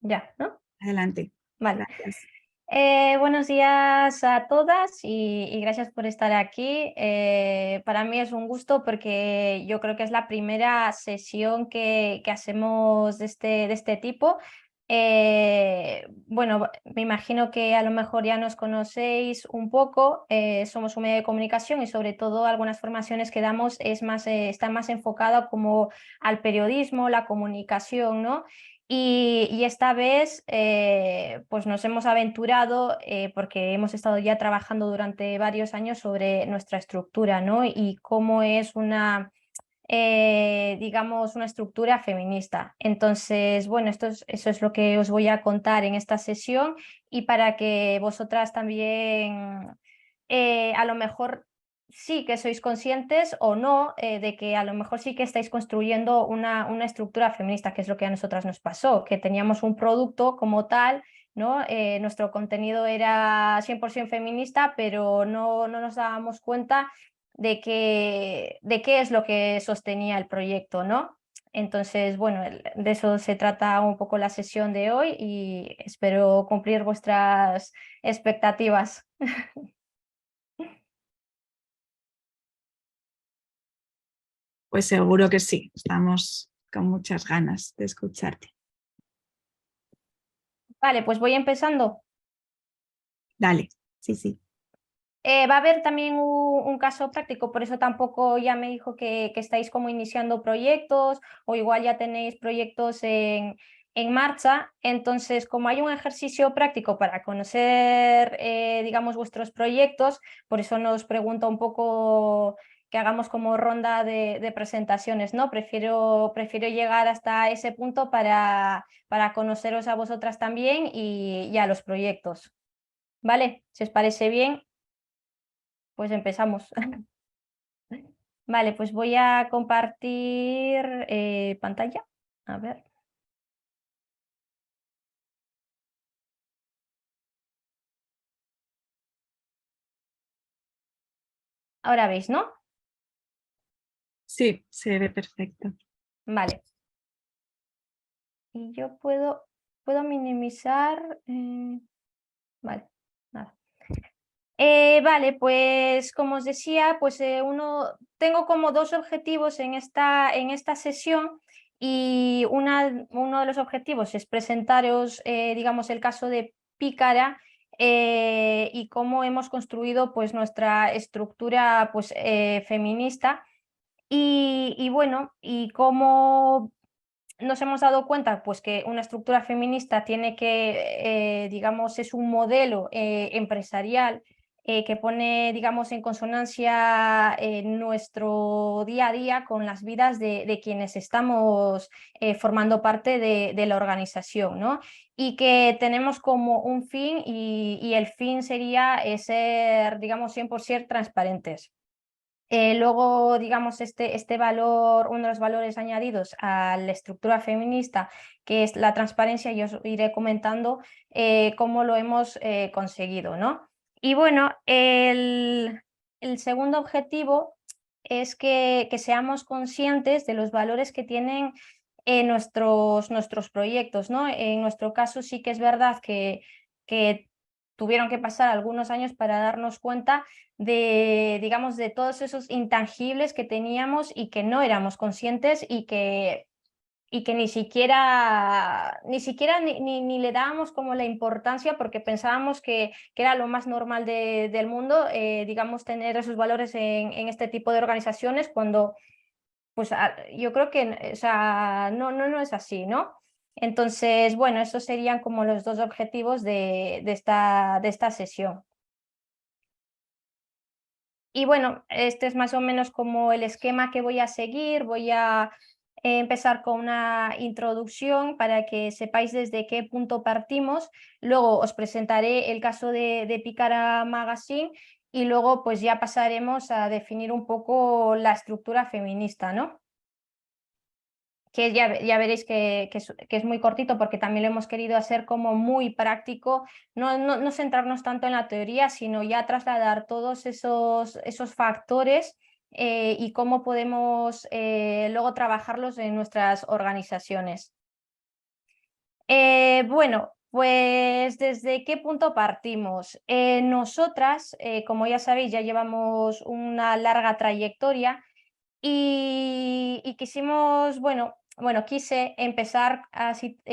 Ya, ¿no? Adelante. Vale. Gracias. Buenos días a todas y gracias por estar aquí. Para mí es un gusto porque yo creo que es la primera sesión que hacemos de este tipo. Bueno, me imagino que a lo mejor ya nos conocéis un poco. Somos un medio de comunicación y sobre todo algunas formaciones que damos están más enfocadas como al periodismo, la comunicación, ¿no? Y esta vez pues nos hemos aventurado porque hemos estado ya trabajando durante varios años sobre nuestra estructura, ¿no? Y cómo es digamos, una estructura feminista. Entonces, bueno, eso es lo que os voy a contar en esta sesión y para que vosotras también a lo mejor sí que sois conscientes o no de que a lo mejor sí que estáis construyendo una estructura feminista, que es lo que a nosotras nos pasó, que teníamos un producto como tal, ¿no? Nuestro contenido era 100% feminista, pero no nos dábamos cuenta de qué es lo que sostenía el proyecto, ¿no? Entonces, bueno, de eso se trata un poco la sesión de hoy y espero cumplir vuestras expectativas. Pues seguro que sí, estamos con muchas ganas de escucharte. Vale, pues voy empezando. Dale, sí, sí. Va a haber también un caso práctico, por eso tampoco ya me dijo que estáis como iniciando proyectos o igual ya tenéis proyectos en marcha. Entonces, como hay un ejercicio práctico para conocer, digamos, vuestros proyectos, por eso nos pregunto un poco que hagamos como ronda de presentaciones, ¿no? Prefiero llegar hasta ese punto para conoceros a vosotras también y a los proyectos. ¿Vale? Si os parece bien. Pues empezamos. Vale, pues voy a compartir pantalla. A ver. Ahora veis, ¿no? Sí, se ve perfecto. Vale. Y yo puedo minimizar. Vale, nada. Vale, pues como os decía, pues tengo como dos objetivos en esta sesión y uno de los objetivos es presentaros, digamos, el caso de Pícara y cómo hemos construido pues nuestra estructura pues feminista y bueno, y cómo nos hemos dado cuenta pues que una estructura feminista tiene digamos, es un modelo empresarial que pone, digamos, en consonancia nuestro día a día con las vidas de quienes estamos formando parte de la organización, ¿no? Y que tenemos como un fin y el fin sería ser, digamos, 100% transparentes. Luego, digamos, este valor, uno de los valores añadidos a la estructura feminista, que es la transparencia, yo os iré comentando cómo lo hemos conseguido, ¿no? Y bueno, el segundo objetivo es que seamos conscientes de los valores que tienen nuestros proyectos, ¿no? En nuestro caso sí que es verdad que tuvieron que pasar algunos años para darnos cuenta digamos, de todos esos intangibles que teníamos y que no éramos conscientes y que ni siquiera ni le dábamos como la importancia porque pensábamos que era lo más normal del mundo, digamos, tener esos valores en este tipo de organizaciones cuando, pues yo creo que, o sea, no es así, ¿no? Entonces, bueno, esos serían como los dos objetivos de esta sesión. Y bueno, este es más o menos como el esquema que voy a seguir. Voy a empezar con una introducción para que sepáis desde qué punto partimos. Luego os presentaré el caso de Pícara Magazine y luego pues ya pasaremos a definir un poco la estructura feminista, ¿no? que ya veréis que es muy cortito porque también lo hemos querido hacer como muy práctico, no centrarnos tanto en la teoría, sino ya trasladar todos esos factores y cómo podemos luego trabajarlos en nuestras organizaciones. Bueno, pues ¿desde qué punto partimos? Nosotras, como ya sabéis, ya llevamos una larga trayectoria y quisimos, bueno, quise empezar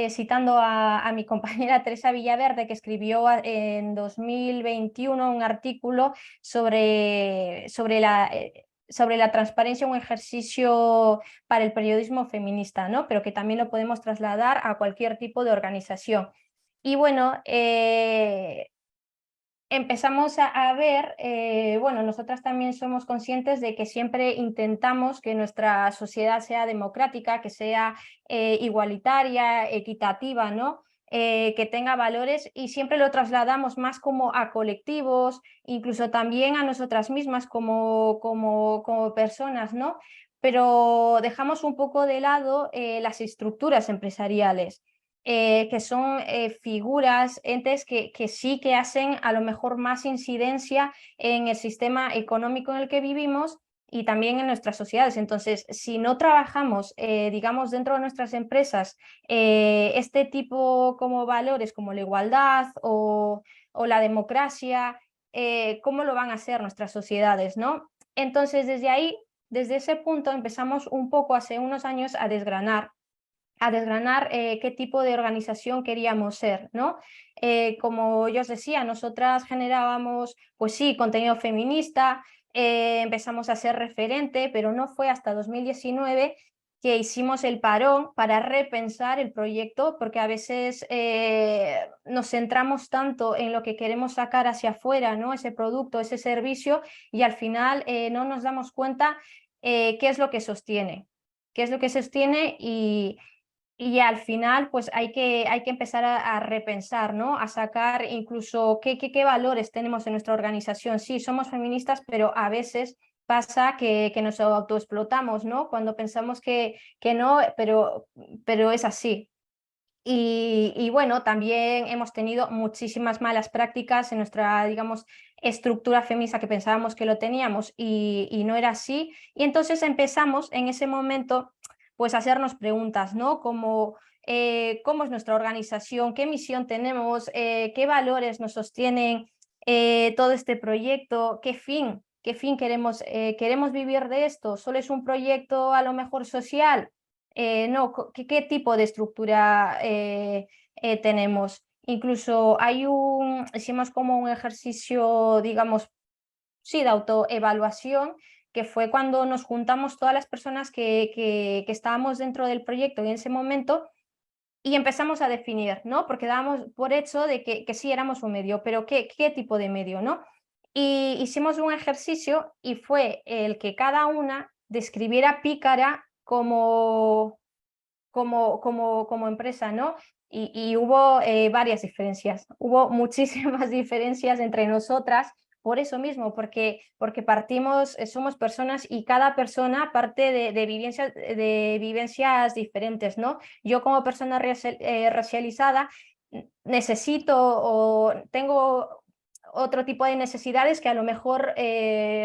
citando a mi compañera Teresa Villaverde, que escribió en 2021 un artículo sobre la transparencia, un ejercicio para el periodismo feminista, ¿no? Pero que también lo podemos trasladar a cualquier tipo de organización. Y bueno, empezamos a ver, bueno, nosotras también somos conscientes de que siempre intentamos que nuestra sociedad sea democrática, que sea igualitaria, equitativa, ¿no? Que tenga valores y siempre lo trasladamos más como a colectivos, incluso también a nosotras mismas como personas, ¿no? Pero dejamos un poco de lado las estructuras empresariales que son figuras, entes que sí que hacen a lo mejor más incidencia en el sistema económico en el que vivimos y también en nuestras sociedades. Entonces, si no trabajamos, digamos, dentro de nuestras empresas, este tipo como valores como la igualdad o la democracia, ¿cómo lo van a hacer nuestras sociedades, ¿no? Entonces, desde ahí, desde ese punto, empezamos un poco hace unos años a desgranar qué tipo de organización queríamos ser, ¿no? Como yo os decía, nosotras generábamos, pues sí, contenido feminista, empezamos a ser referente, pero no fue hasta 2019 que hicimos el parón para repensar el proyecto, porque a veces nos centramos tanto en lo que queremos sacar hacia afuera, ¿no? Ese producto, ese servicio, y al final no nos damos cuenta qué es lo que sostiene, qué es lo que sostiene y al final, pues hay que empezar a repensar, ¿no? A sacar incluso qué valores tenemos en nuestra organización. Sí, somos feministas, pero a veces pasa que nos autoexplotamos, ¿no? Cuando pensamos que no, pero es así. Y bueno, también hemos tenido muchísimas malas prácticas en nuestra, digamos, estructura feminista que pensábamos que lo teníamos y no era así. Y entonces empezamos en ese momento pues a hacernos preguntas, ¿no? Como cómo es nuestra organización, qué misión tenemos, qué valores nos sostienen todo este proyecto, qué fin queremos vivir de esto, solo es un proyecto a lo mejor social. No, ¿qué tipo de estructura tenemos? Incluso hicimos como un ejercicio, digamos, sí, de autoevaluación, que fue cuando nos juntamos todas las personas que estábamos dentro del proyecto y en ese momento y empezamos a definir, ¿no? Porque dábamos por hecho de que sí éramos un medio, pero ¿qué tipo de medio, ¿no? Y hicimos un ejercicio y fue el que cada una describiera Pícara como empresa, ¿no? Y hubo varias diferencias, hubo muchísimas diferencias entre nosotras por eso mismo, porque partimos, somos personas y cada persona parte de vivencias diferentes, ¿no? Yo como persona racializada necesito o tengo otro tipo de necesidades que a lo mejor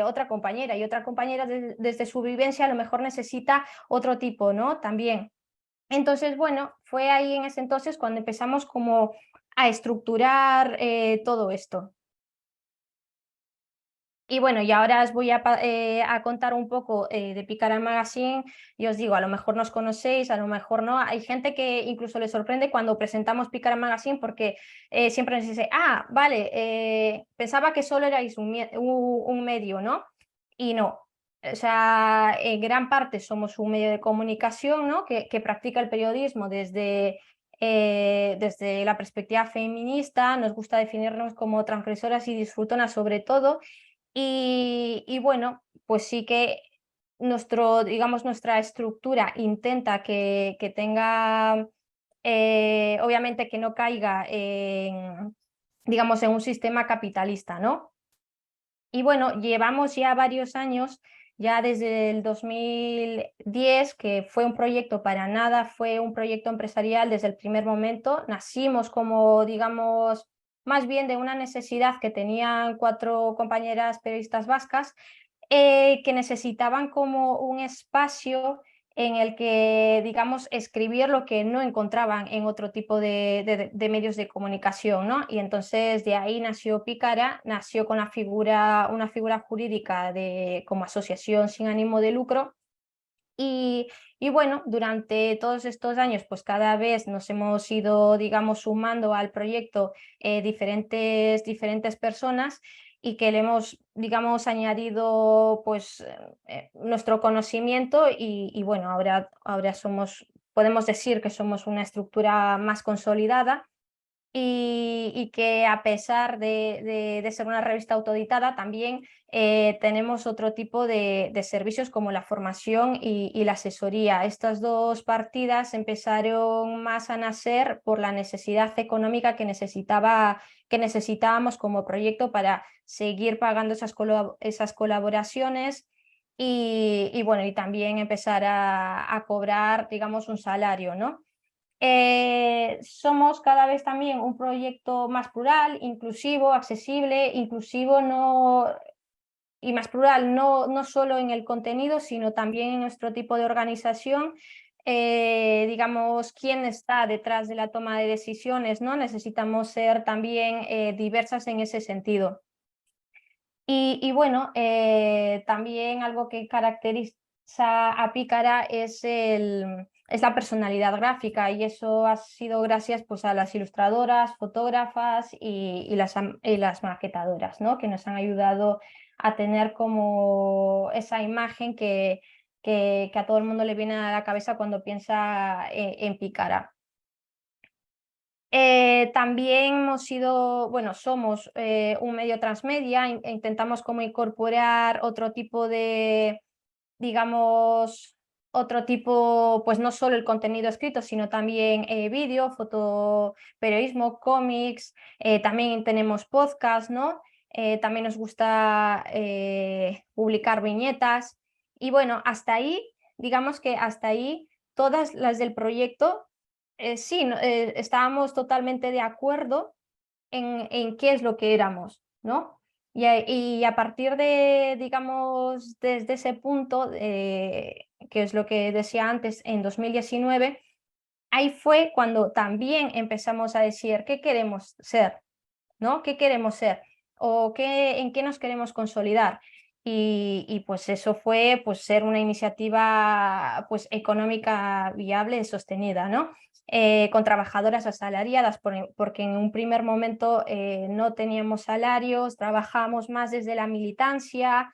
otra compañera y otra compañera desde su vivencia a lo mejor necesita otro tipo, ¿no? También. Entonces, bueno, fue ahí en ese entonces cuando empezamos como a estructurar todo esto. Y bueno, y ahora os voy a contar un poco de Picara Magazine. Y os digo, a lo mejor nos conocéis, a lo mejor no. Hay gente que incluso le sorprende cuando presentamos Picara Magazine porque siempre nos dice, ah, vale, pensaba que solo erais un medio, ¿no? Y no. O sea, en gran parte somos un medio de comunicación, ¿no? Que practica el periodismo desde la perspectiva feminista. Nos gusta definirnos como transgresoras y disfrutonas sobre todo. Y bueno, pues sí que digamos, nuestra estructura intenta que tenga, obviamente que no caiga digamos, en un sistema capitalista, ¿no? Y bueno, llevamos ya varios años ya desde el 2010, que fue un proyecto para nada, fue un proyecto empresarial desde el primer momento. Nacimos como, digamos, más bien de una necesidad que tenían 4 compañeras periodistas vascas, que necesitaban como un espacio en el que, digamos, escribir lo que no encontraban en otro tipo de medios de comunicación, ¿no? Y entonces de ahí nació Pícara, nació con una figura jurídica como asociación sin ánimo de lucro. Y, y bueno, durante todos estos años, pues cada vez nos hemos ido, digamos, sumando al proyecto diferentes personas, y que le hemos, digamos, añadido pues nuestro conocimiento, y bueno, ahora podemos decir que somos una estructura más consolidada, y que a pesar de ser una revista autoeditada, también tenemos otro tipo de servicios como la formación y la asesoría. Estas dos partidas empezaron más a nacer por la necesidad económica que necesitábamos como proyecto para seguir pagando esas colaboraciones, y bueno, y también empezar a cobrar, digamos, un salario, ¿no? Somos cada vez también un proyecto más plural, inclusivo, accesible, inclusivo y más plural, no solo en el contenido, sino también en nuestro tipo de organización. Digamos, quién está detrás de la toma de decisiones, ¿no? Necesitamos ser también diversas en ese sentido. Y bueno, también algo que caracteriza a Pícara es la personalidad gráfica, y eso ha sido gracias pues, a las ilustradoras, fotógrafas y las maquetadoras, ¿no? Que nos han ayudado a tener como esa imagen que a todo el mundo le viene a la cabeza cuando piensa en Pícara. También hemos sido, bueno, somos un medio transmedia, intentamos como incorporar otro tipo digamos, otro tipo, pues no solo el contenido escrito, sino también vídeo, fotoperiodismo, cómics, también tenemos podcast, ¿no? También nos gusta publicar viñetas, y bueno, hasta ahí, digamos que hasta ahí todas las del proyecto. Sí, estábamos totalmente de acuerdo en qué es lo que éramos, ¿no? Y a partir digamos, desde ese punto, que es lo que decía antes, en 2019, ahí fue cuando también empezamos a decir qué queremos ser, ¿no? ¿Qué queremos ser? ¿O en qué nos queremos consolidar? Y pues eso fue pues ser una iniciativa pues económica viable y sostenida, ¿no? Con trabajadoras asalariadas, porque en un primer momento no teníamos salarios, trabajamos más desde la militancia,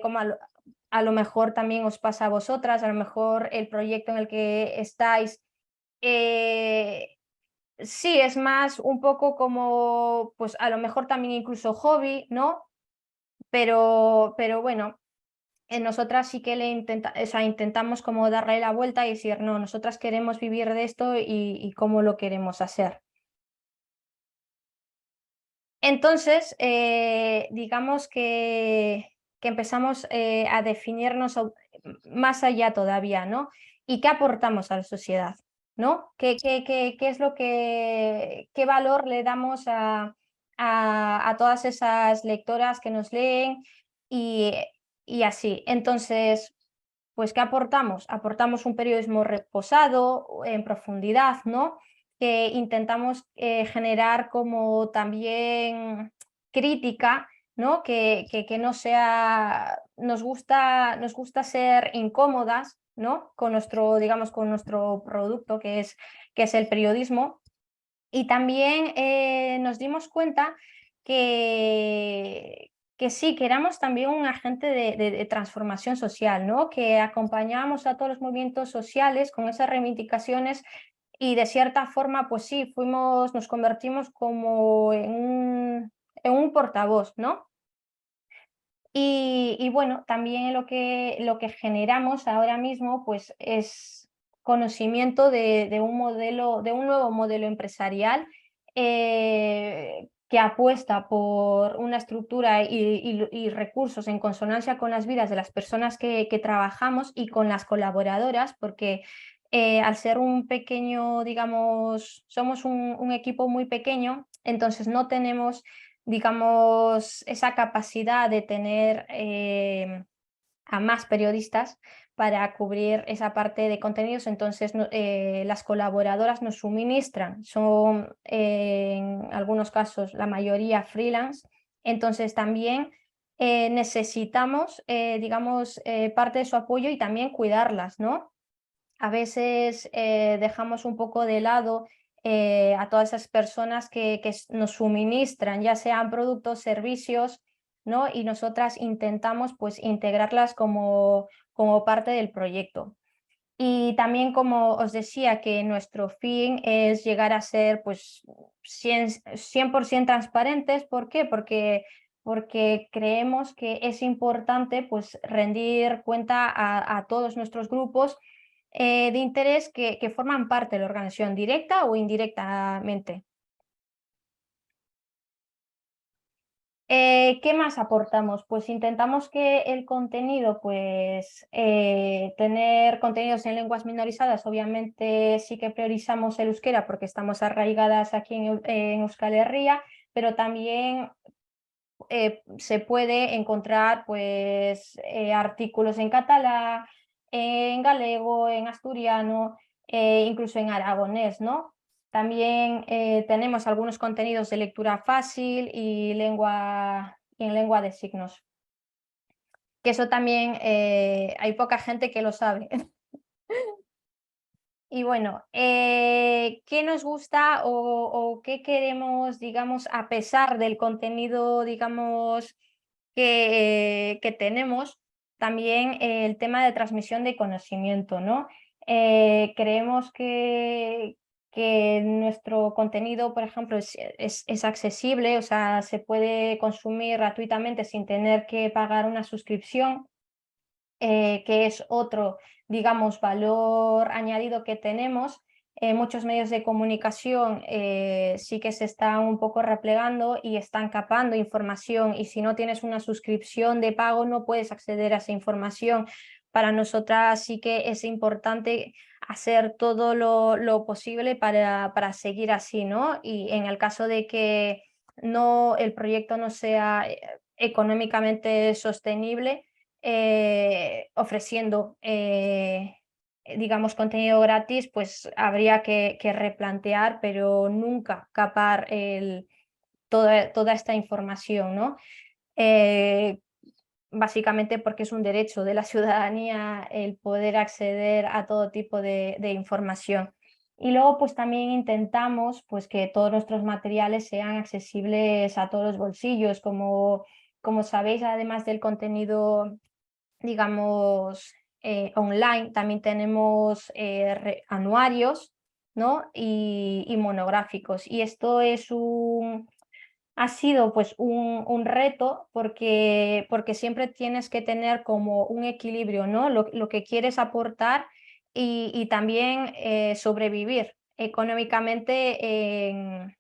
como a lo mejor también os pasa a vosotras, a lo mejor el proyecto en el que estáis. Sí, es más un poco como, pues a lo mejor también incluso hobby, ¿no? Pero bueno, nosotras sí que o sea, intentamos como darle la vuelta y decir, no, nosotras queremos vivir de esto, y cómo lo queremos hacer. Entonces, digamos que empezamos a definirnos más allá todavía, ¿no? ¿Y qué aportamos a la sociedad? ¿No? ¿Qué es qué valor le damos a todas esas lectoras que nos leen, y, y así? Entonces, pues, ¿qué aportamos? Aportamos un periodismo reposado, en profundidad, ¿no? Que intentamos generar como también crítica, ¿no? Que no sea, nos gusta ser incómodas, ¿no? Con digamos, con nuestro producto, que es el periodismo. Y también nos dimos cuenta que sí, que éramos también un agente de transformación social, ¿no? Que acompañábamos a todos los movimientos sociales con esas reivindicaciones, y de cierta forma, pues sí, nos convertimos como en un portavoz, ¿no? Y bueno, también lo que generamos ahora mismo pues es conocimiento de un nuevo modelo empresarial, que apuesta por una estructura y recursos en consonancia con las vidas de las personas que trabajamos y con las colaboradoras, porque al ser un pequeño, digamos, somos un equipo muy pequeño, entonces no tenemos, digamos, esa capacidad de tener a más periodistas para cubrir esa parte de contenidos, entonces las colaboradoras nos suministran, son en algunos casos la mayoría freelance, entonces también necesitamos, digamos, parte de su apoyo y también cuidarlas, ¿no? A veces dejamos un poco de lado a todas esas personas que nos suministran, ya sean productos, servicios, ¿no? Y nosotras intentamos pues integrarlas como parte del proyecto. Y también, como os decía, que nuestro fin es llegar a ser pues 100% transparentes. ¿Por qué? Porque creemos que es importante pues rendir cuenta a todos nuestros grupos de interés que forman parte de la organización, directa o indirectamente. ¿Qué más aportamos? Pues intentamos que el contenido, pues tener contenidos en lenguas minorizadas, obviamente sí que priorizamos el euskera porque estamos arraigadas aquí en Euskal Herria, pero también se puede encontrar pues artículos en catalán, en galego, en asturiano, incluso en aragonés, ¿no? También tenemos algunos contenidos de lectura fácil y en lengua de signos, que eso también hay poca gente que lo sabe. Y bueno, ¿qué nos gusta o qué queremos, digamos, a pesar del contenido, digamos, que tenemos? También el tema de transmisión de conocimiento, ¿no? Creemos que nuestro contenido, por ejemplo, es accesible, o sea, se puede consumir gratuitamente sin tener que pagar una suscripción, que es otro, digamos, valor añadido que tenemos. Muchos medios de comunicación sí que se están un poco replegando y están capando información, y si no tienes una suscripción de pago no puedes acceder a esa información. Para nosotras sí que es importante hacer todo lo posible para seguir así, ¿no? Y en el caso de que el proyecto no sea económicamente sostenible, ofreciendo, digamos, contenido gratis, pues habría que replantear, pero nunca capar toda esta información, ¿no? Eh, Básicamente porque es un derecho de la ciudadanía el poder acceder a todo tipo de información. Y luego pues también intentamos pues que todos nuestros materiales sean accesibles a todos los bolsillos, como sabéis, además del contenido, digamos, online, también tenemos anuarios, ¿no? Y monográficos. Y esto ha sido pues un reto porque siempre tienes que tener como un equilibrio, ¿no? Lo que quieres aportar y también sobrevivir económicamente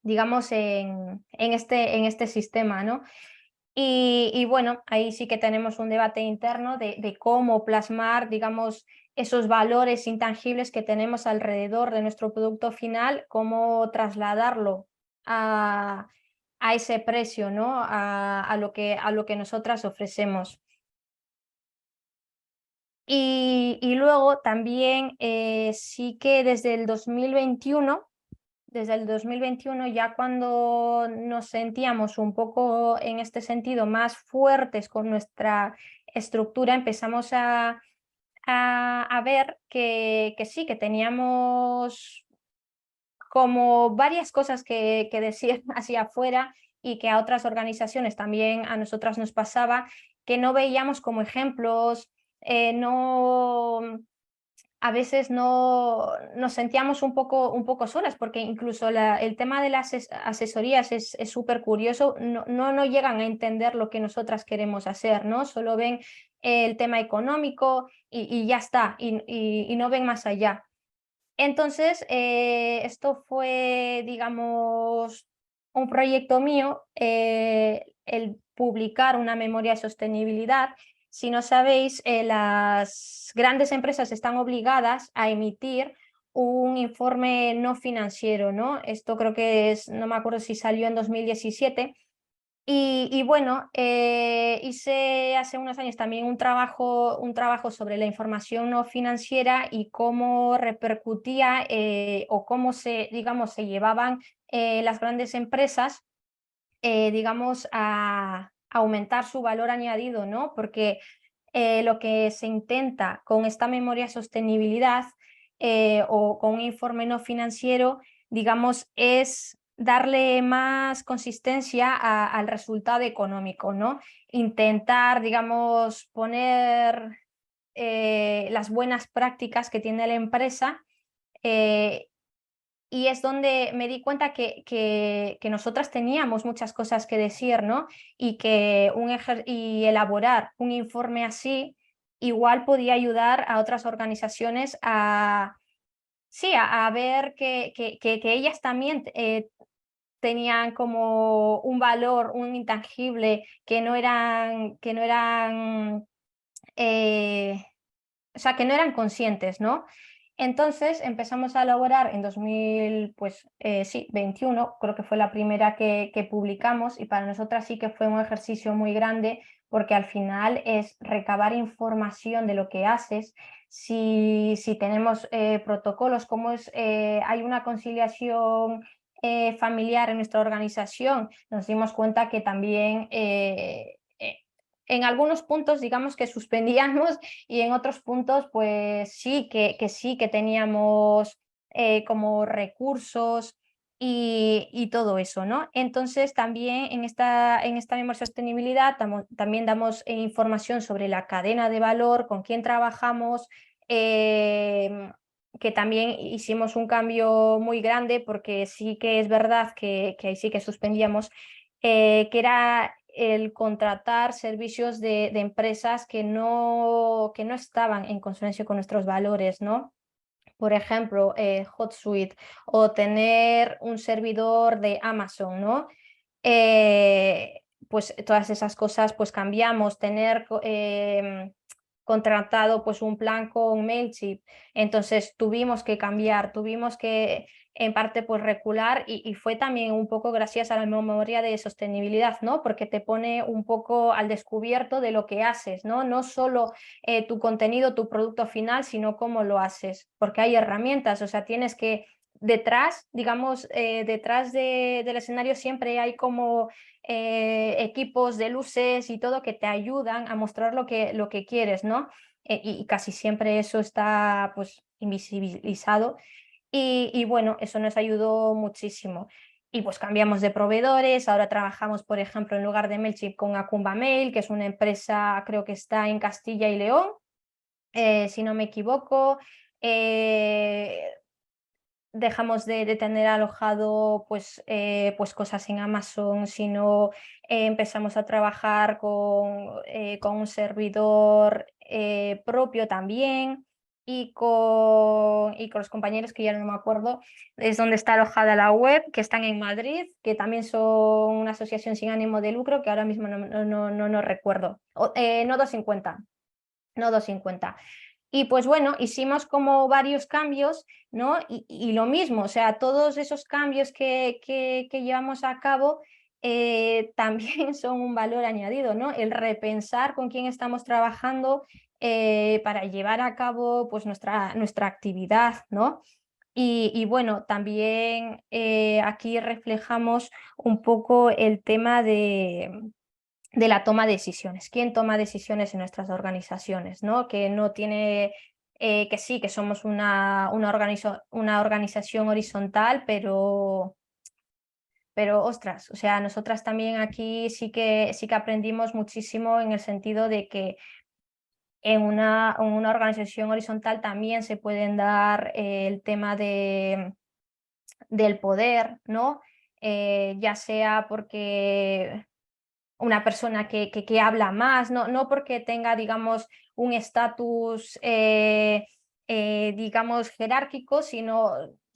digamos, en este sistema, ¿no? Y bueno, ahí sí que tenemos un debate interno de cómo plasmar, digamos, esos valores intangibles que tenemos alrededor de nuestro producto final, cómo trasladarlo a, a ese precio, ¿no? A lo que nosotras ofrecemos. Y luego también sí que desde el 2021, ya cuando nos sentíamos un poco en este sentido más fuertes con nuestra estructura, empezamos a ver que sí, que teníamos como varias cosas que decir hacia afuera, y que a otras organizaciones también a nosotras nos pasaba, que no veíamos como ejemplos, no a veces no nos sentíamos un poco solas, porque incluso el tema de las asesorías es súper curioso, no llegan a entender lo que nosotras queremos hacer, ¿no? Solo ven el tema económico y ya está, y no ven más allá. Entonces, esto fue, digamos, un proyecto mío el publicar una memoria de sostenibilidad. Si no sabéis, las grandes empresas están obligadas a emitir un informe no financiero, ¿no? Esto creo que es, no me acuerdo si salió en 2017. Y bueno, hice hace unos años también un trabajo sobre la información no financiera y cómo repercutía o cómo digamos, se llevaban las grandes empresas, digamos, a aumentar su valor añadido, ¿no? Porque lo que se intenta con esta memoria de sostenibilidad o con un informe no financiero, digamos, es darle más consistencia al resultado económico, ¿no? Intentar, digamos, poner las buenas prácticas que tiene la empresa, eh, y es donde me di cuenta que nosotras teníamos muchas cosas que decir, ¿no? Y que y elaborar un informe así igual podía ayudar a otras organizaciones a, sí, a ver que ellas también tenían como un valor, un intangible, eh, o sea, que no eran conscientes, ¿no? Entonces empezamos a elaborar en 2000, pues sí, 21, creo que fue la primera que publicamos, y para nosotras sí que fue un ejercicio muy grande porque al final es recabar información de lo que haces, si tenemos protocolos, cómo es, hay una conciliación familiar en nuestra organización. Nos dimos cuenta que también en algunos puntos digamos que suspendíamos y en otros puntos pues sí que teníamos como recursos y todo eso, ¿no? Entonces también en esta memoria de sostenibilidad también damos información sobre la cadena de valor, con quién trabajamos, que también hicimos un cambio muy grande porque sí que es verdad que ahí sí que suspendíamos, que era el contratar servicios de empresas que no estaban en consonancia con nuestros valores, ¿no? Por ejemplo, HotSuite, o tener un servidor de Amazon, ¿no? Pues todas esas cosas pues cambiamos, tener contratado pues un plan con Mailchimp, entonces tuvimos que cambiar, tuvimos que en parte pues recular y fue también un poco gracias a la memoria de sostenibilidad, ¿no? Porque te pone un poco al descubierto de lo que haces, ¿no? No solo tu contenido, tu producto final, sino cómo lo haces, porque hay herramientas, o sea, tienes que detrás, digamos, detrás del escenario siempre hay como equipos de luces y todo que te ayudan a mostrar lo que quieres, ¿no? Y casi siempre eso está pues invisibilizado y bueno, eso nos ayudó muchísimo. Y pues cambiamos de proveedores, ahora trabajamos, por ejemplo, en lugar de Mailchimp con Acumba Mail, que es una empresa, creo que está en Castilla y León, si no me equivoco. Eh, Dejamos de tener alojado pues cosas en Amazon, sino empezamos a trabajar con un servidor propio también y con los compañeros que ya no me acuerdo, es donde está alojada la web, que están en Madrid, que también son una asociación sin ánimo de lucro, que ahora mismo no recuerdo. Nodo 50. Nodo 50. Y pues bueno, hicimos como varios cambios, ¿no? Y lo mismo, o sea, todos esos cambios que llevamos a cabo también son un valor añadido, ¿no? El repensar con quién estamos trabajando para llevar a cabo pues nuestra actividad, ¿no? Y bueno, también aquí reflejamos un poco el tema de la toma de decisiones. ¿Quién toma decisiones en nuestras organizaciones? ¿No? Que no tiene, que sí, que somos una organización horizontal, pero ostras, o sea, nosotras también aquí sí que aprendimos muchísimo en el sentido de que en una organización horizontal también se pueden dar el tema del poder, ¿no? Ya sea porque una persona que habla más, no porque tenga, digamos, un estatus, digamos, jerárquico,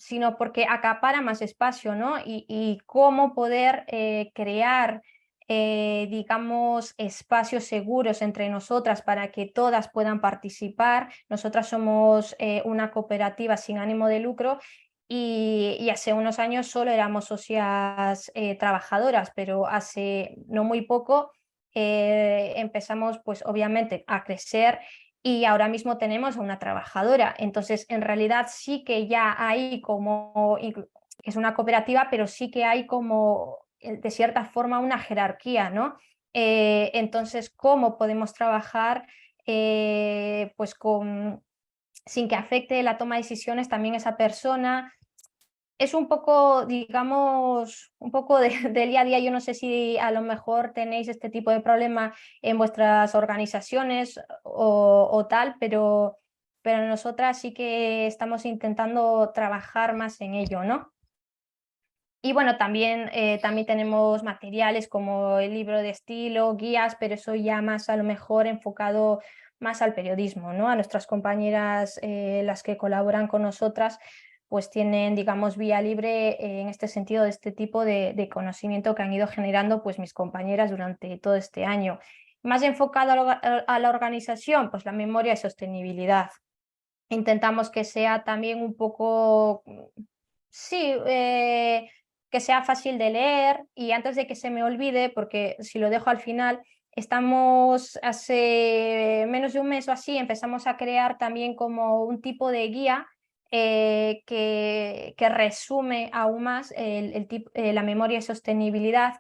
sino porque acapara más espacio, ¿no? Y cómo poder crear, digamos, espacios seguros entre nosotras para que todas puedan participar. Nosotras somos una cooperativa sin ánimo de lucro y hace unos años solo éramos socias trabajadoras, pero hace no muy poco empezamos pues obviamente a crecer y ahora mismo tenemos a una trabajadora. Entonces, en realidad sí que ya hay como, es una cooperativa, pero sí que hay como, de cierta forma, una jerarquía, ¿no? Entonces, ¿cómo podemos trabajar pues sin que afecte la toma de decisiones también esa persona? Es un poco, digamos, un poco del día a día. Yo no sé si a lo mejor tenéis este tipo de problema en vuestras organizaciones o tal, pero nosotras sí que estamos intentando trabajar más en ello, ¿no? Y bueno, también tenemos materiales como el libro de estilo, guías, pero eso ya más a lo mejor enfocado más al periodismo, ¿no? A nuestras compañeras, las que colaboran con nosotras, pues tienen, digamos, vía libre en este sentido, de este tipo de conocimiento que han ido generando pues mis compañeras durante todo este año. Más enfocado a la organización, pues la memoria y sostenibilidad. Intentamos que sea también un poco, sí, que sea fácil de leer. Y antes de que se me olvide, porque si lo dejo al final, estamos hace menos de un mes o así, empezamos a crear también como un tipo de guía que resume aún más la memoria y sostenibilidad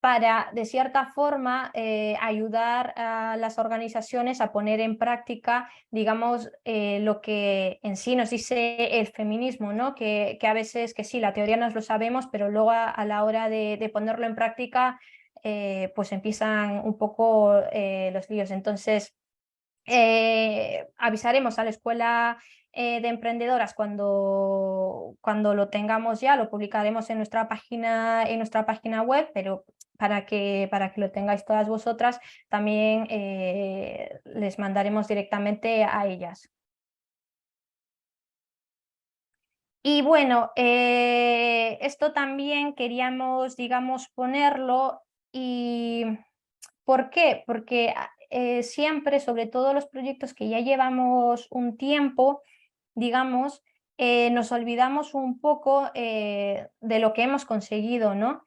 para, de cierta forma, ayudar a las organizaciones a poner en práctica, digamos, lo que en sí nos dice el feminismo, ¿no? Que a veces, que sí, la teoría nos lo sabemos, pero luego a la hora de ponerlo en práctica, pues empiezan un poco los líos. Entonces, avisaremos a la escuela de emprendedoras cuando lo tengamos ya, lo publicaremos en nuestra página web, pero para que lo tengáis todas vosotras, también les mandaremos directamente a ellas. Y bueno, esto también queríamos, digamos, ponerlo. ¿Y por qué? Porque siempre, sobre todo los proyectos que ya llevamos un tiempo, digamos, nos olvidamos un poco de lo que hemos conseguido, ¿no?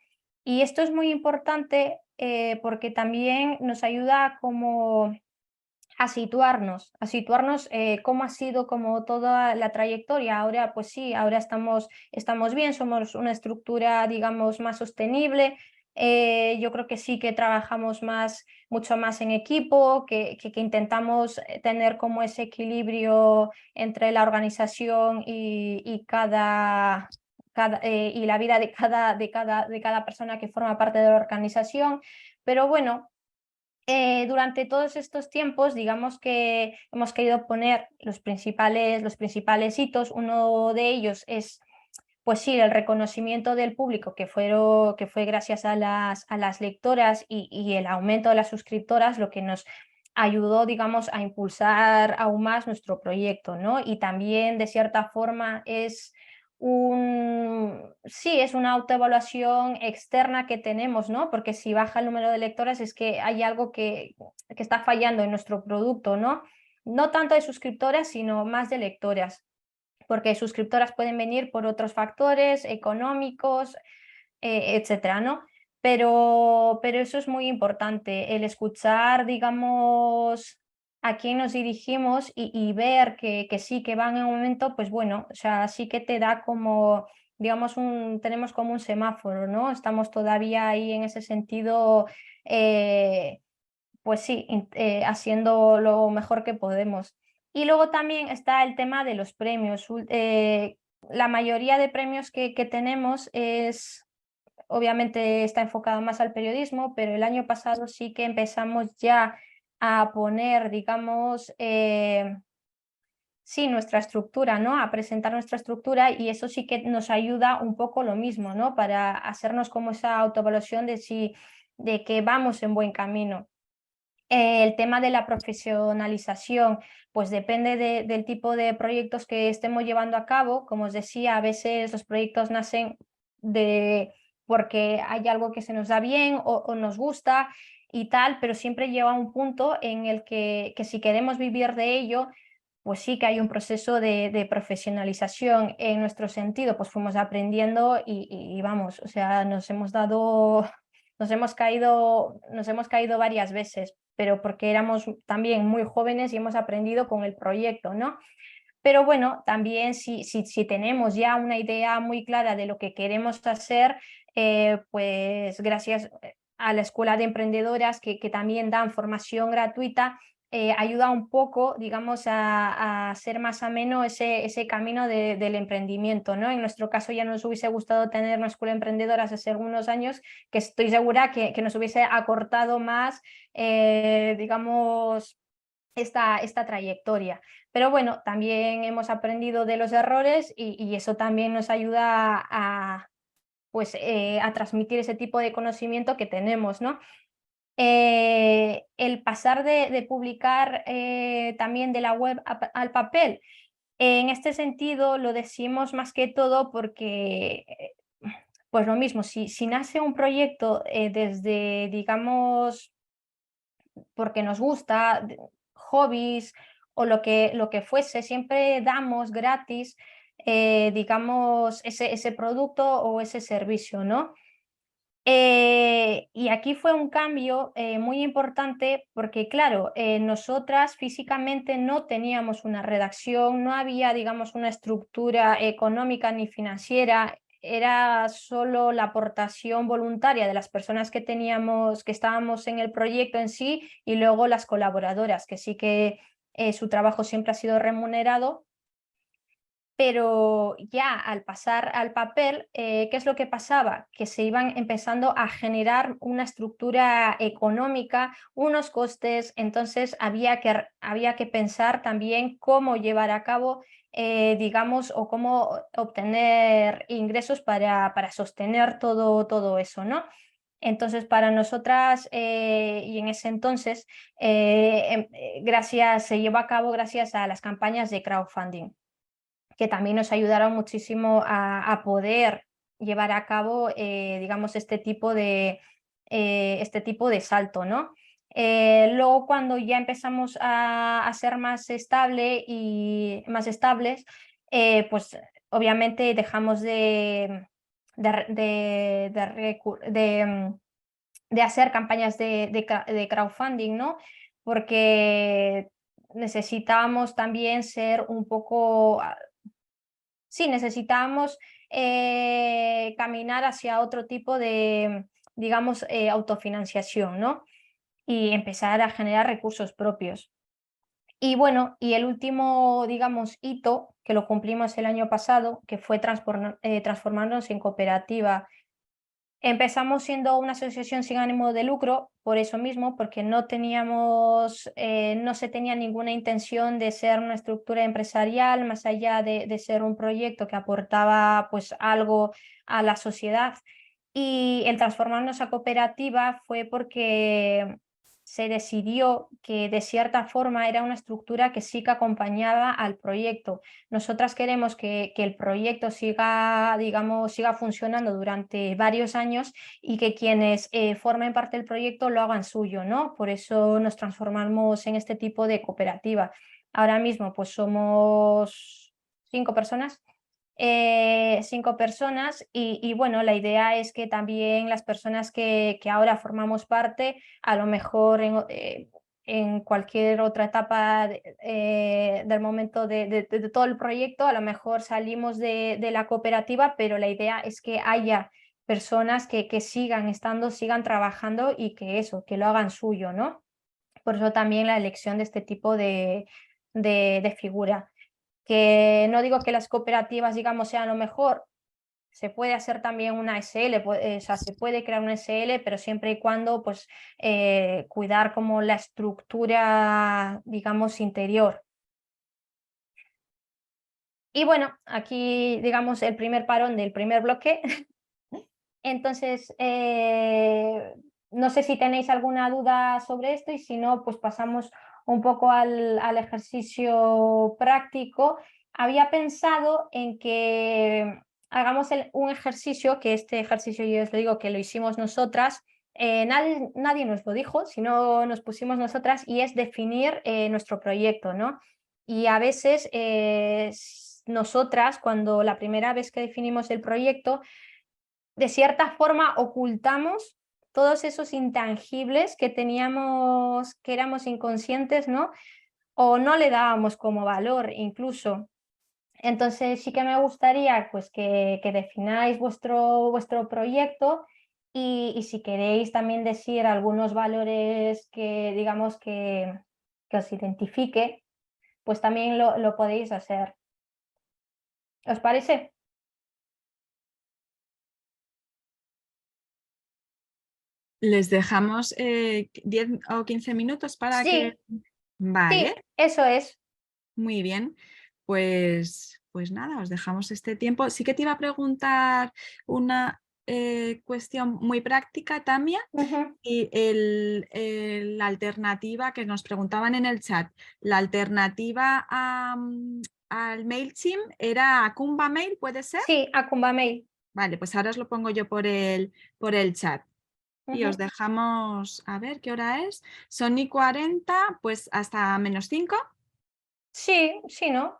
Y esto es muy importante porque también nos ayuda como a situarnos cómo ha sido como toda la trayectoria. Ahora, pues sí, ahora estamos bien, somos una estructura, digamos, más sostenible. Yo creo que sí que trabajamos mucho más en equipo, que intentamos tener como ese equilibrio entre la organización y y la vida de cada persona que forma parte de la organización. Pero bueno, durante todos estos tiempos, digamos que hemos querido poner los principales hitos. Uno de ellos es, pues sí, el reconocimiento del público que fue gracias a las lectoras y el aumento de las suscriptoras, lo que nos ayudó, digamos, a impulsar aún más nuestro proyecto, ¿no? Y también, de cierta forma, sí, es una autoevaluación externa que tenemos, ¿no? Porque si baja el número de lectoras es que hay algo que está fallando en nuestro producto, ¿no? No tanto de suscriptoras, sino más de lectoras, porque suscriptoras pueden venir por otros factores económicos, etcétera, ¿no? Pero eso es muy importante, el escuchar, digamos, a quién nos dirigimos y ver que sí, que van en un momento, pues bueno, o sea, sí que te da como, digamos, tenemos como un semáforo, ¿no? Estamos todavía ahí en ese sentido, pues sí, haciendo lo mejor que podemos. Y luego también está el tema de los premios. La mayoría de premios que tenemos obviamente está enfocado más al periodismo, pero el año pasado sí que empezamos ya a poner, digamos, sí, nuestra estructura, ¿no? A presentar nuestra estructura y eso sí que nos ayuda un poco lo mismo, ¿no? Para hacernos como esa autoevaluación de que vamos en buen camino. El tema de la profesionalización, pues depende del tipo de proyectos que estemos llevando a cabo. Como os decía, a veces los proyectos nacen porque hay algo que se nos da bien o nos gusta y tal, pero siempre lleva un punto en el que si queremos vivir de ello, pues sí que hay un proceso de profesionalización en nuestro sentido, pues fuimos aprendiendo y vamos, o sea, nos hemos caído varias veces, pero porque éramos también muy jóvenes y hemos aprendido con el proyecto, ¿no? Pero bueno, también si tenemos ya una idea muy clara de lo que queremos hacer, pues gracias a la Escuela de Emprendedoras que también dan formación gratuita, ayuda un poco, digamos, a hacer más ameno ese camino del emprendimiento, ¿no? En nuestro caso ya nos hubiese gustado tener una escuela de emprendedoras hace algunos años, que estoy segura que nos hubiese acortado más, digamos, esta trayectoria. Pero bueno, también hemos aprendido de los errores y eso también nos ayuda pues, a transmitir ese tipo de conocimiento que tenemos, ¿no? El pasar de publicar también de la web al papel, en este sentido lo decimos más que todo porque, pues lo mismo, si nace un proyecto desde, digamos, porque nos gusta, hobbies o lo que fuese, siempre damos gratis, digamos, ese producto o ese servicio, ¿no? Y aquí fue un cambio muy importante porque, claro, nosotras físicamente no teníamos una redacción, no había, digamos, una estructura económica ni financiera, era solo la aportación voluntaria de las personas que teníamos, que estábamos en el proyecto en sí y luego las colaboradoras, que sí que su trabajo siempre ha sido remunerado. Pero ya al pasar al papel, ¿qué es lo que pasaba? Que se iban empezando a generar una estructura económica, unos costes, entonces había que pensar también cómo llevar a cabo, digamos, o cómo obtener ingresos para sostener todo eso, ¿no? Entonces, para nosotras, y en ese entonces, se llevó a cabo gracias a las campañas de crowdfunding, que también nos ayudaron muchísimo a poder llevar a cabo, digamos, este tipo de salto, ¿no? Luego, cuando ya empezamos a ser más estable y más estables, pues obviamente dejamos de, de, de, de hacer campañas de crowdfunding, ¿no? Porque necesitábamos también ser un poco, sí, necesitábamos caminar hacia otro tipo de, digamos, autofinanciación, ¿no? Y empezar a generar recursos propios. Y bueno, y el último, digamos, hito, que lo cumplimos el año pasado, que fue transformarnos en cooperativa. Empezamos siendo una asociación sin ánimo de lucro, por eso mismo, porque no se tenía ninguna intención de ser una estructura empresarial, más allá de ser un proyecto que aportaba pues algo a la sociedad. Y el transformarnos a cooperativa fue porque se decidió que de cierta forma era una estructura que sí que acompañaba al proyecto. Nosotras queremos que el proyecto siga, digamos, siga funcionando durante varios años y que quienes formen parte del proyecto lo hagan suyo, ¿no? Por eso nos transformamos en este tipo de cooperativa. Ahora mismo, pues somos 5 personas, 5 personas y bueno, la idea es que también las personas que ahora formamos parte, a lo mejor en cualquier otra etapa del momento de todo el proyecto, a lo mejor salimos de la cooperativa, pero la idea es que haya personas que sigan estando, sigan trabajando y que eso, que lo hagan suyo, ¿no? Por eso también la elección de este tipo de figura. Que no digo que las cooperativas, digamos, sean lo mejor, se puede hacer también una SL, o sea, se puede crear una SL, pero siempre y cuando pues cuidar como la estructura, digamos, interior. Y bueno, aquí digamos el primer parón del primer bloque. Entonces, no sé si tenéis alguna duda sobre esto y si no, pues pasamos un poco al ejercicio práctico. Había pensado en que hagamos un ejercicio, que este ejercicio yo os lo digo que lo hicimos nosotras, nadie nos lo dijo, sino nos pusimos nosotras y es definir nuestro proyecto, ¿no? Y a veces nosotras, cuando la primera vez que definimos el proyecto, de cierta forma ocultamos todos esos intangibles que teníamos, que éramos inconscientes, ¿no? O no le dábamos como valor incluso. Entonces sí que me gustaría pues que defináis vuestro proyecto y si queréis también decir algunos valores que digamos que os identifique, pues también lo podéis hacer. ¿Os parece? Les dejamos 10 o 15 minutos para que... Sí, Vale, sí, eso es. muy bien. Pues nada, os dejamos este tiempo. Sí que te iba a preguntar una cuestión muy práctica, Tamia, Ujú. y la alternativa que nos preguntaban en el chat, la alternativa al MailChimp era Akumba Mail, ¿puede ser? Sí, Akumba Mail. Vale, pues ahora os lo pongo yo por el chat. Y os Ujú. dejamos, a ver qué hora es. Son y 40, pues hasta -5 Sí, sí, ¿no?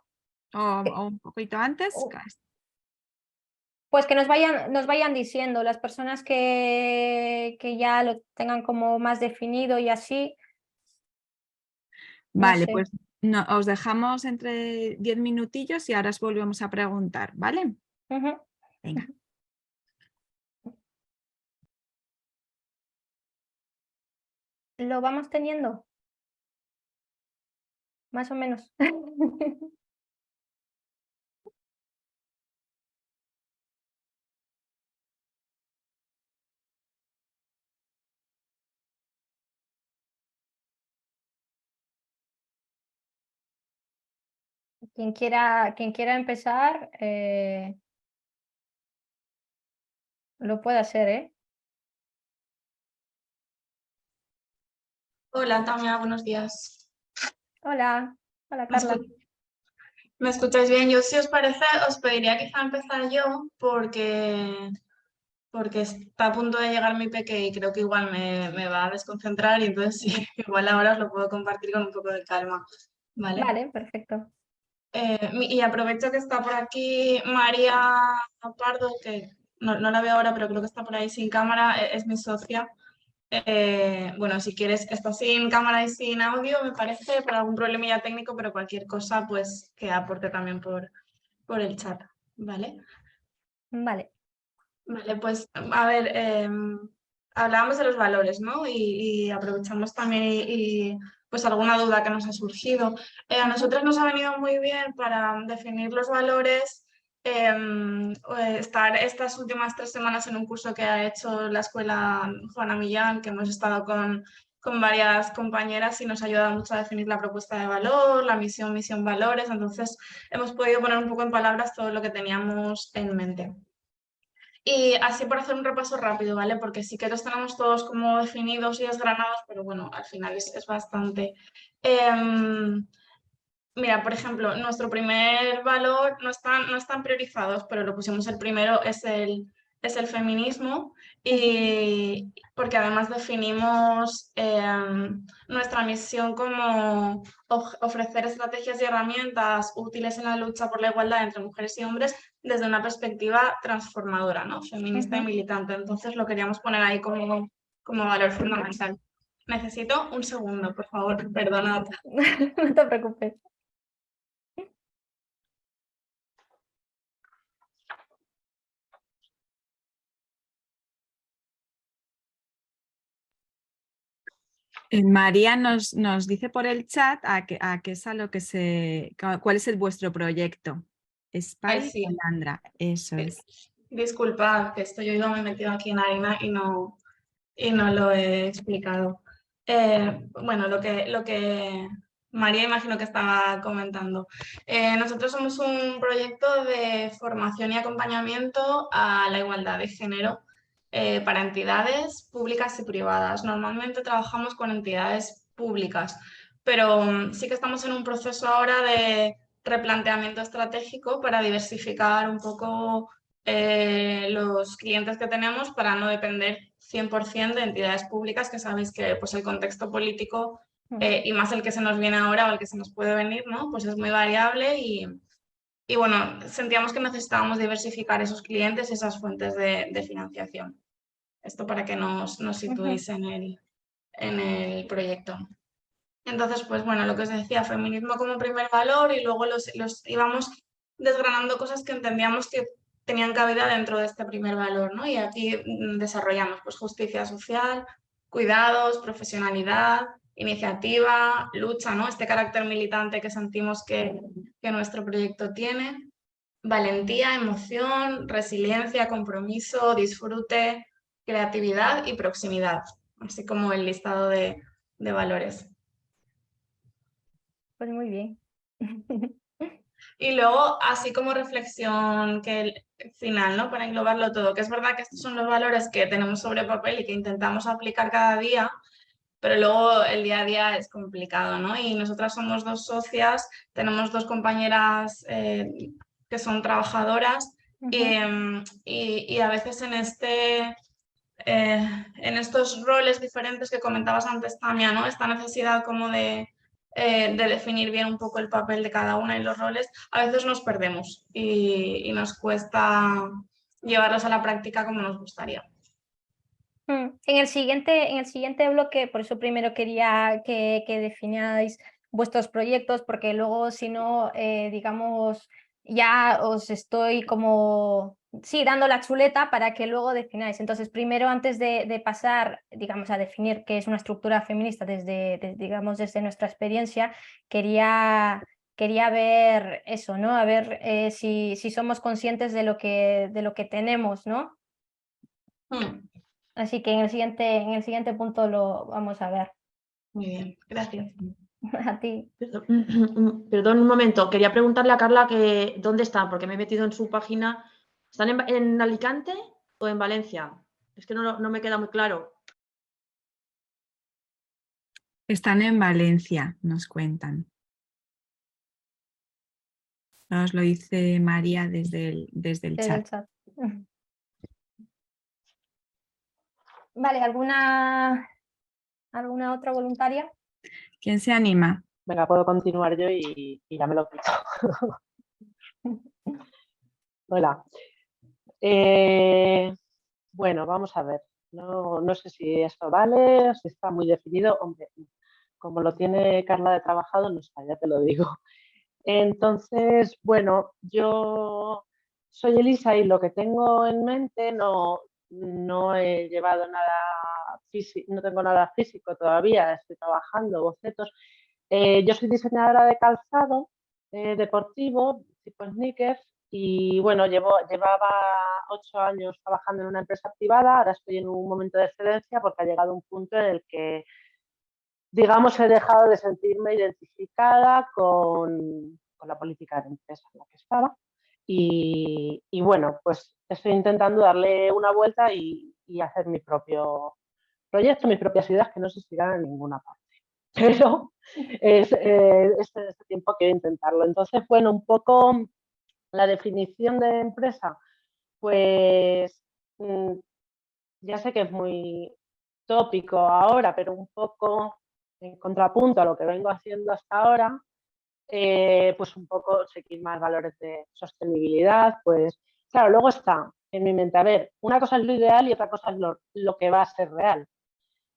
o un poquito antes. Uh, Pues que nos vayan diciendo las personas que ya lo tengan como más definido y así, no Vale, sé. pues os dejamos entre 10 minutillos y ahora os volvemos a preguntar, ¿vale? Ujú. Venga. Lo vamos teniendo, más o menos. Quien quiera empezar, lo puede hacer, ¿eh? Hola, Tamia, buenos días. Hola, hola ¿Me Carla. me escucháis bien? Yo, si os parece, os pediría quizá empezar yo porque está a punto de llegar mi peque y creo que igual me va a desconcentrar y entonces sí, igual ahora os lo puedo compartir con un poco de calma, ¿vale? Vale, perfecto. Y aprovecho que está por aquí María Pardo, que no la veo ahora, pero creo que está por ahí sin cámara, es mi socia. Bueno, si quieres, está sin cámara y sin audio, me parece, por algún problemilla técnico, pero cualquier cosa, pues que aporte también por el chat, ¿vale? Vale. Vale, pues a ver, hablábamos de los valores, ¿no? Y aprovechamos también pues alguna duda que nos ha surgido. A Ujú. nosotros nos ha venido muy bien para definir los valores, estar estas últimas 3 semanas en un curso que ha hecho la escuela Juana Millán, que hemos estado con varias compañeras y nos ha ayudado mucho a definir la propuesta de valor, la misión, valores. Entonces hemos podido poner un poco en palabras todo lo que teníamos en mente. Y así por hacer un repaso rápido, ¿vale? Porque sí que los tenemos todos como definidos y desgranados, pero bueno, al final es bastante. Mira, por ejemplo, nuestro primer valor no están priorizados, pero lo pusimos el primero, es el feminismo, y porque además definimos nuestra misión como ofrecer estrategias y herramientas útiles en la lucha por la igualdad entre mujeres y hombres desde una perspectiva transformadora, ¿no? Feminista y Ujú. militante. Entonces lo queríamos poner ahí como valor fundamental. Necesito un segundo, por favor, perdonad. No te preocupes. María nos dice por el chat a qué es a lo que cuál es vuestro proyecto. Ay, Spy sí. Landra, eso es. Disculpad, que estoy yo me he metido aquí en harina y no lo he explicado. Bueno, lo que María imagino que estaba comentando. Nosotros somos un proyecto de formación y acompañamiento a la igualdad de género para entidades públicas y privadas. Normalmente trabajamos con entidades públicas, pero sí que estamos en un proceso ahora de replanteamiento estratégico para diversificar un poco los clientes que tenemos para no depender 100% de entidades públicas, que sabéis que pues, el contexto político y más el que se nos viene ahora o el que se nos puede venir, ¿no? Pues es muy variable y bueno, sentíamos que necesitábamos diversificar esos clientes y esas fuentes de financiación. Esto para que nos situéis en el proyecto. Entonces, pues bueno, lo que os decía, feminismo como primer valor y luego los íbamos desgranando cosas que entendíamos que tenían cabida dentro de este primer valor, ¿no? Y aquí desarrollamos pues justicia social, cuidados, profesionalidad, iniciativa, lucha, ¿no? Este carácter militante que sentimos que nuestro proyecto tiene, valentía, emoción, resiliencia, compromiso, disfrute, creatividad y proximidad, así como el listado de valores. Pues muy bien. Y luego, así como reflexión que final, ¿no? Para englobarlo todo, que es verdad que estos son los valores que tenemos sobre papel y que intentamos aplicar cada día, pero luego el día a día es complicado, ¿no? Y nosotras somos 2 socias, tenemos 2 compañeras que son trabajadoras y a veces en estos roles diferentes que comentabas antes, Tamia, ¿no? Esta necesidad como de definir bien un poco el papel de cada una y los roles, a veces nos perdemos y nos cuesta llevarlos a la práctica como nos gustaría. En el siguiente bloque, por eso primero quería que defináis vuestros proyectos, porque luego si no, digamos, ya os estoy como, sí, dando la chuleta para que luego defináis. Entonces, primero, antes de pasar, digamos, a definir qué es una estructura feminista digamos, desde nuestra experiencia, quería ver eso, ¿no? A ver si somos conscientes de lo que tenemos, ¿no? Así que en el siguiente punto lo vamos a ver. Muy bien, gracias. A ti. Perdón un momento, quería preguntarle a Carla que dónde están, porque me he metido en su página. ¿Están en Alicante o en Valencia? Es que no me queda muy claro. Están en Valencia, nos cuentan. Nos lo dice María desde el Desde chat. el chat. Vale, ¿alguna otra voluntaria? ¿Quién se anima? Venga, puedo continuar yo y ya me lo quito. Hola. Bueno, vamos a ver. No sé si esto vale, si está muy definido. Hombre, como lo tiene Carla de trabajado, no sé, ya te lo digo. Entonces, bueno, yo soy Elisa y lo que tengo en mente no he llevado nada físico, no tengo nada físico todavía, estoy trabajando bocetos. Yo soy diseñadora de calzado deportivo, tipo sneakers, y bueno, llevaba 8 años trabajando en una empresa privada, ahora estoy en un momento de excedencia porque ha llegado un punto en el que, digamos, he dejado de sentirme identificada con la política de la empresa en la que estaba. Y bueno, pues estoy intentando darle una vuelta y hacer mi propio proyecto, mis propias ideas, que no se sigan en ninguna parte. Pero es este tiempo quiero intentarlo. Entonces, bueno, un poco la definición de empresa, pues ya sé que es muy tópico ahora, pero un poco en contrapunto a lo que vengo haciendo hasta ahora, pues un poco seguir más valores de sostenibilidad, pues claro, luego está en mi mente, a ver, una cosa es lo ideal y otra cosa es lo que va a ser real.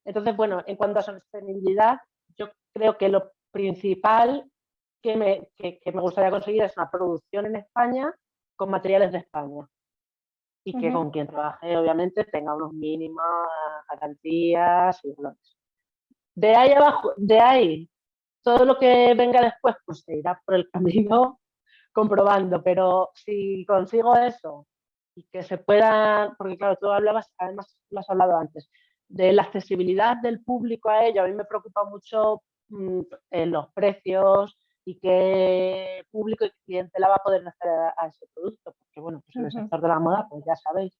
Entonces, bueno, en cuanto a sostenibilidad, yo creo que lo principal que me gustaría conseguir es una producción en España con materiales de España y que con quien trabaje, obviamente, tenga unos mínimos, garantías y valores. De ahí abajo, de ahí, todo lo que venga después, pues se irá por el camino comprobando, pero si consigo eso y que se pueda, porque claro, tú hablabas, además lo has hablado antes, de la accesibilidad del público a ello, a mí me preocupa mucho los precios y qué público y clientela va a poder hacer a ese producto, porque bueno, pues en el sector de la moda, pues ya sabéis.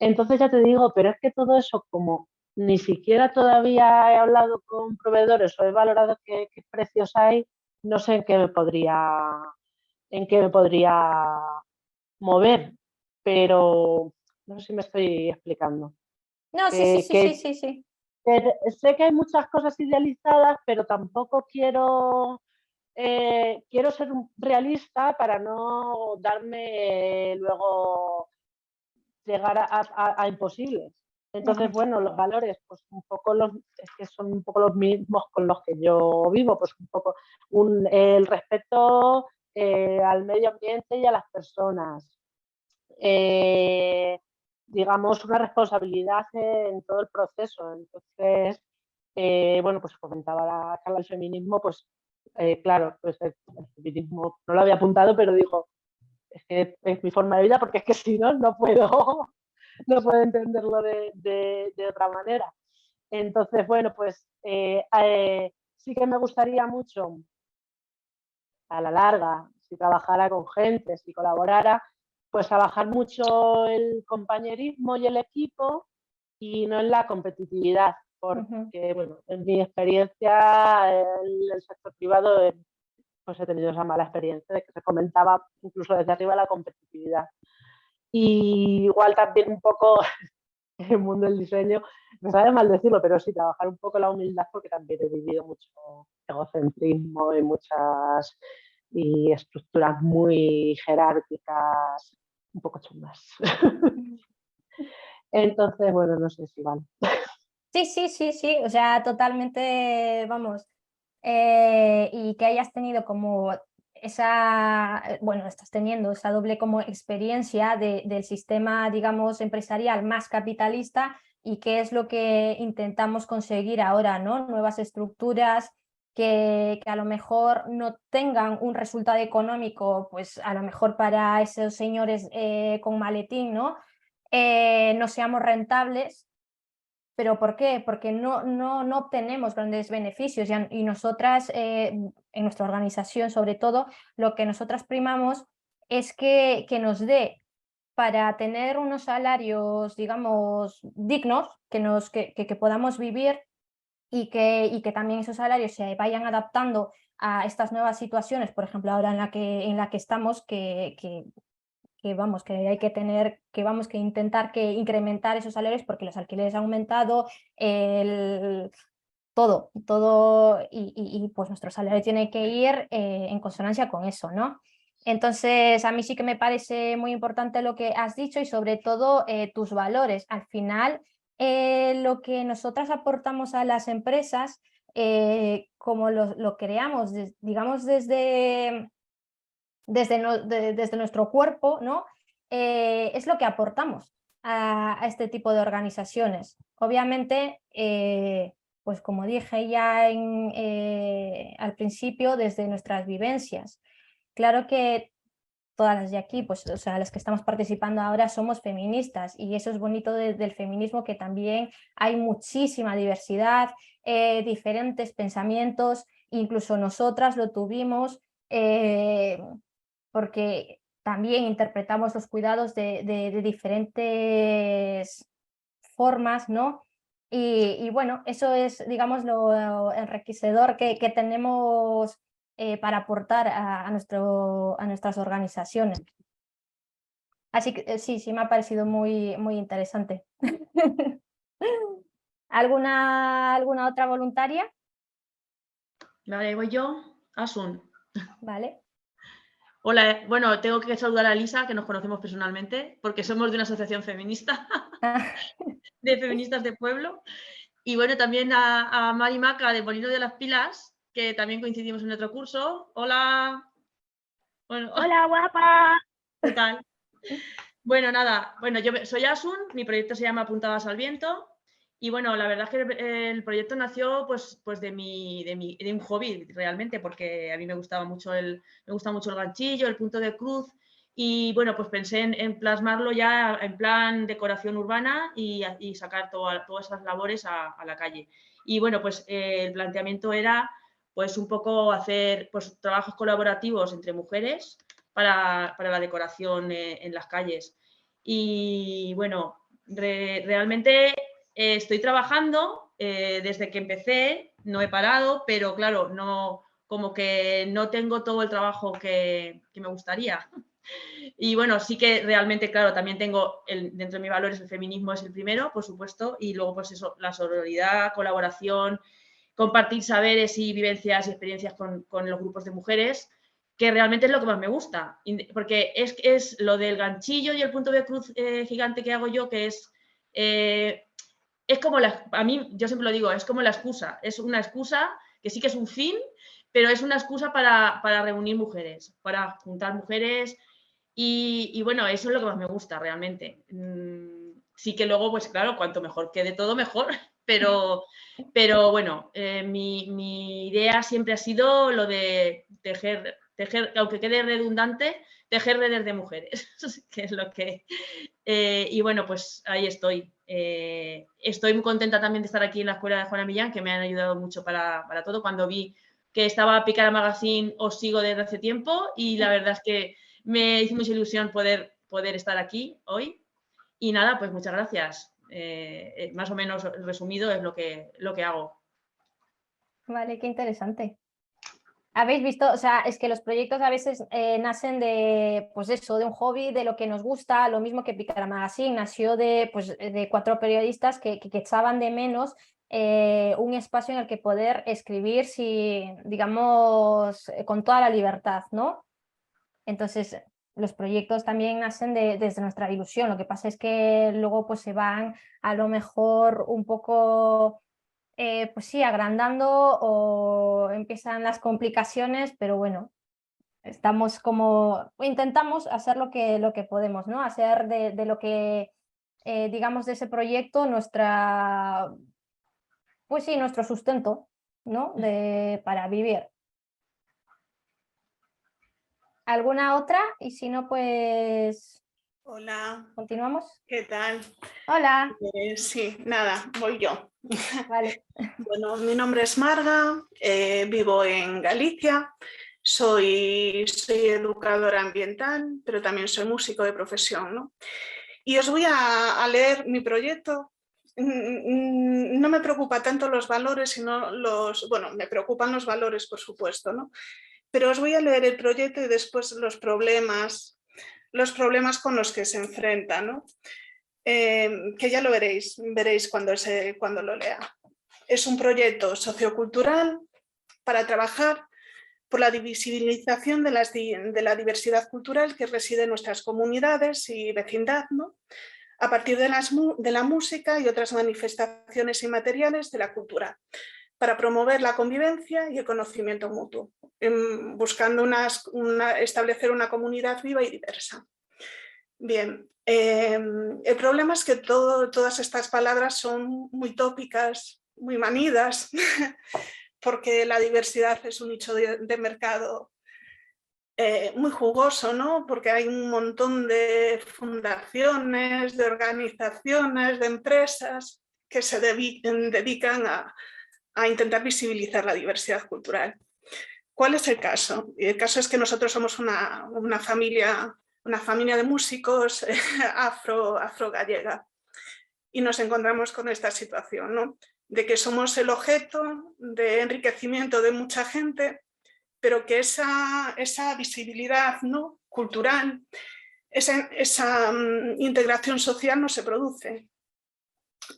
Entonces ya te digo, pero es que todo eso, como ni siquiera todavía he hablado con proveedores o he valorado qué precios hay, no sé en qué me podría mover, pero no sé si me estoy explicando. No, sí, sí, sí, sí, sí, sí. Sé que hay muchas cosas idealizadas, pero tampoco quiero ser realista para no darme luego llegar a imposibles. Entonces, bueno, los valores, pues un poco es que son un poco los mismos con los que yo vivo, pues un poco el respeto al medio ambiente y a las personas. Digamos, una responsabilidad en todo el proceso. Entonces, bueno, pues comentaba la Carla el feminismo, pues claro, pues el feminismo no lo había apuntado, pero digo, es que es mi forma de vida porque es que si no, no puedo entenderlo de otra manera. Entonces, bueno, pues sí que me gustaría mucho a la larga, si trabajara con gente, si colaborara, pues trabajar mucho el compañerismo y el equipo y no en la competitividad, porque, bueno, en mi experiencia en el sector privado pues he tenido esa mala experiencia de que se comentaba incluso desde arriba la competitividad. Y igual también un poco en el mundo del diseño, me sabe mal decirlo, pero sí trabajar un poco la humildad porque también he vivido mucho egocentrismo y estructuras muy jerárquicas, un poco chungas. Entonces, bueno, no sé si van. Sí, sí, sí, sí, o sea, totalmente, vamos, y que hayas tenido como bueno, estás teniendo esa doble como experiencia del sistema, digamos, empresarial más capitalista y qué es lo que intentamos conseguir ahora, ¿no? Nuevas estructuras que a lo mejor no tengan un resultado económico, pues a lo mejor para esos señores con maletín, ¿no? No seamos rentables. ¿Pero por qué? Porque no obtenemos grandes beneficios y nosotras, en nuestra organización sobre todo, lo que nosotras primamos es que nos dé para tener unos salarios, digamos, dignos, que podamos vivir y que también esos salarios se vayan adaptando a estas nuevas situaciones, por ejemplo, ahora en la que estamos, vamos, que hay que tener, que vamos, que intentar que incrementar esos salarios porque los alquileres han aumentado, todo y pues nuestro salario tiene que ir en consonancia con eso, ¿no? Entonces, a mí sí que me parece muy importante lo que has dicho y sobre todo tus valores. Al final, lo que nosotras aportamos a las empresas, como lo creamos, digamos, desde nuestro cuerpo, ¿no? Es lo que aportamos a este tipo de organizaciones. Obviamente, pues como dije ya al principio, desde nuestras vivencias. Claro que todas las de aquí, pues, o sea, las que estamos participando ahora somos feministas y eso es bonito del feminismo, que también hay muchísima diversidad, diferentes pensamientos, incluso nosotras lo tuvimos. Porque también interpretamos los cuidados de diferentes formas, ¿no? Y bueno, eso es, digamos, lo enriquecedor que tenemos para aportar a nuestras organizaciones. Así que sí, sí me ha parecido muy, muy interesante. ¿Alguna otra voluntaria? Vale, voy yo. Asun. Vale. Hola, bueno, tengo que saludar a Lisa, que nos conocemos personalmente, porque somos de una asociación feminista, de feministas de pueblo. Y bueno, también a Mari Maca de Molino de las Pilas, que también coincidimos en otro curso. Hola. Bueno, hola, guapa. ¿qué tal? Bueno, nada, bueno, yo soy Asun, mi proyecto se llama Puntadas al Viento. Y bueno, la verdad es que el proyecto nació pues de un hobby realmente, porque a mí me gusta mucho el ganchillo, el punto de cruz. Y bueno, pues pensé en plasmarlo ya en plan decoración urbana y sacar todas esas labores a la calle. Y bueno, pues el planteamiento era pues un poco hacer pues trabajos colaborativos entre mujeres para la decoración en las calles. Y bueno, realmente estoy trabajando desde que empecé, no he parado, pero claro, no, como que no tengo todo el trabajo que me gustaría. Y bueno, sí que realmente, claro, también tengo, dentro de mis valores, el feminismo es el primero, por supuesto, y luego pues eso, la sororidad, colaboración, compartir saberes y vivencias y experiencias con los grupos de mujeres, que realmente es lo que más me gusta, porque es lo del ganchillo y el punto de cruz gigante que hago yo, que es como a mí, yo siempre lo digo, es como la excusa, es una excusa que sí que es un fin, pero es una excusa para reunir mujeres, para juntar mujeres y bueno, eso es lo que más me gusta realmente. Sí que luego, pues claro, cuanto mejor quede todo, mejor, pero bueno, mi idea siempre ha sido lo de tejer, aunque quede redundante, tejer redes de mujeres, que es lo que... y bueno, pues ahí estoy. Estoy muy contenta también de estar aquí en la escuela de Juana Millán, que me han ayudado mucho para todo. Cuando vi que estaba Picara Magazine, os sigo desde hace tiempo y la verdad es que me hizo mucha ilusión poder estar aquí hoy. Y nada, pues muchas gracias. Más o menos resumido es lo que hago. Vale, qué interesante. Habéis visto, o sea, es que los proyectos a veces nacen de, pues eso, de un hobby, de lo que nos gusta, lo mismo que Picara Magazine, nació pues, de 4 periodistas que echaban de menos un espacio en el que poder escribir, digamos, con toda la libertad, ¿no? Entonces, los proyectos también nacen desde nuestra ilusión, lo que pasa es que luego pues se van a lo mejor un poco... pues sí, agrandando o empiezan las complicaciones, pero bueno, intentamos hacer lo que podemos, ¿no? Hacer de lo que, digamos, de ese proyecto pues sí, nuestro sustento, ¿no? Para vivir. ¿Alguna otra? Y si no, pues Hola, continuamos. ¿qué tal? Hola. Sí, nada, voy yo. Vale. Bueno, mi nombre es Marga, vivo en Galicia, soy educadora ambiental, pero también soy músico de profesión, ¿no? Y os voy a leer mi proyecto. No me preocupa tanto los valores, sino bueno, me preocupan los valores, por supuesto, ¿no? Pero os voy a leer el proyecto y después los problemas con los que se enfrenta, ¿no? Que ya lo veréis cuando lo lea. Es un proyecto sociocultural para trabajar por la visibilización de la diversidad cultural que reside en nuestras comunidades y vecindad, ¿no? A partir de la música y otras manifestaciones inmateriales de la cultura, para promover la convivencia y el conocimiento mutuo, buscando establecer una comunidad viva y diversa. Bien, el problema es que todas estas palabras son muy tópicas, muy manidas, porque la diversidad es un nicho de mercado muy jugoso, ¿no? Porque hay un montón de fundaciones, de organizaciones, de empresas que se dedican a intentar visibilizar la diversidad cultural. ¿Cuál es el caso? El caso es que nosotros somos una familia de músicos afro-gallega y nos encontramos con esta situación, ¿no? De que somos el objeto de enriquecimiento de mucha gente, pero que esa visibilidad, ¿no?, cultural, esa integración social no se produce,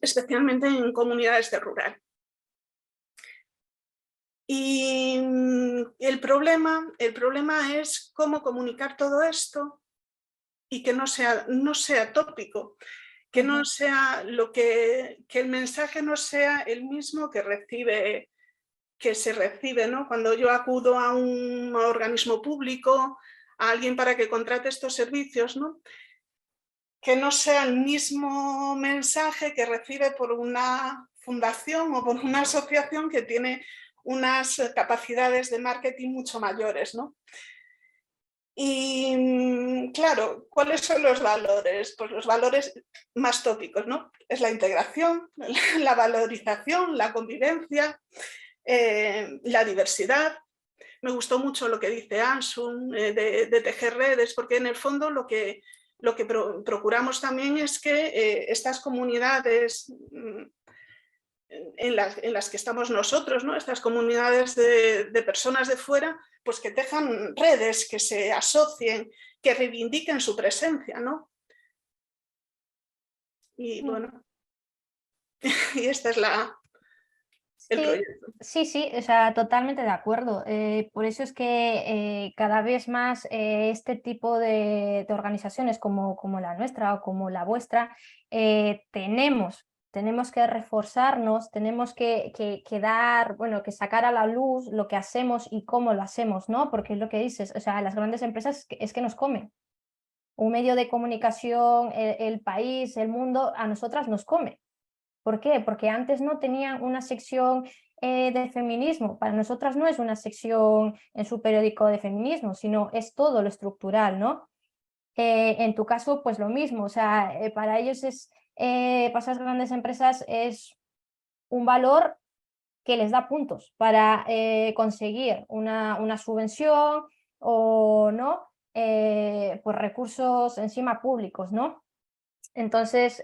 especialmente en comunidades de rural. Y el problema es cómo comunicar todo esto y que no sea tópico, que no sea que el mensaje no sea el mismo que se recibe, ¿no? Cuando yo acudo a un organismo público, a alguien para que contrate estos servicios, ¿no? Que no sea el mismo mensaje que recibe por una fundación o por una asociación que tiene unas capacidades de marketing mucho mayores, ¿no? Y claro, ¿cuáles son los valores? Pues los valores más tópicos, ¿no? Es la integración, la valorización, la convivencia, la diversidad. Me gustó mucho lo que dice Ansun de tejer redes, porque en el fondo lo que lo que procuramos también es que estas comunidades en las que estamos nosotros, ¿no? Estas comunidades de personas de fuera, pues que tejan redes, que se asocien, que reivindiquen su presencia, ¿no? Y bueno, y esta es el proyecto. Sí, sí, o sea, totalmente de acuerdo. Por eso es que cada vez más este tipo de organizaciones como la nuestra o como la vuestra, tenemos que reforzarnos, tenemos que dar, bueno, que sacar a la luz lo que hacemos y cómo lo hacemos, ¿no? Porque es lo que dices, o sea, las grandes empresas es que nos comen. Un medio de comunicación, el país, el mundo, a nosotras nos come. ¿Por qué? Porque antes no tenían una sección de feminismo. Para nosotras no es una sección en su periódico de feminismo, sino es todo lo estructural, ¿no? En tu caso, pues lo mismo. O sea, para ellos para esas grandes empresas es un valor que les da puntos para conseguir una subvención o no, pues recursos encima públicos, ¿no? Entonces,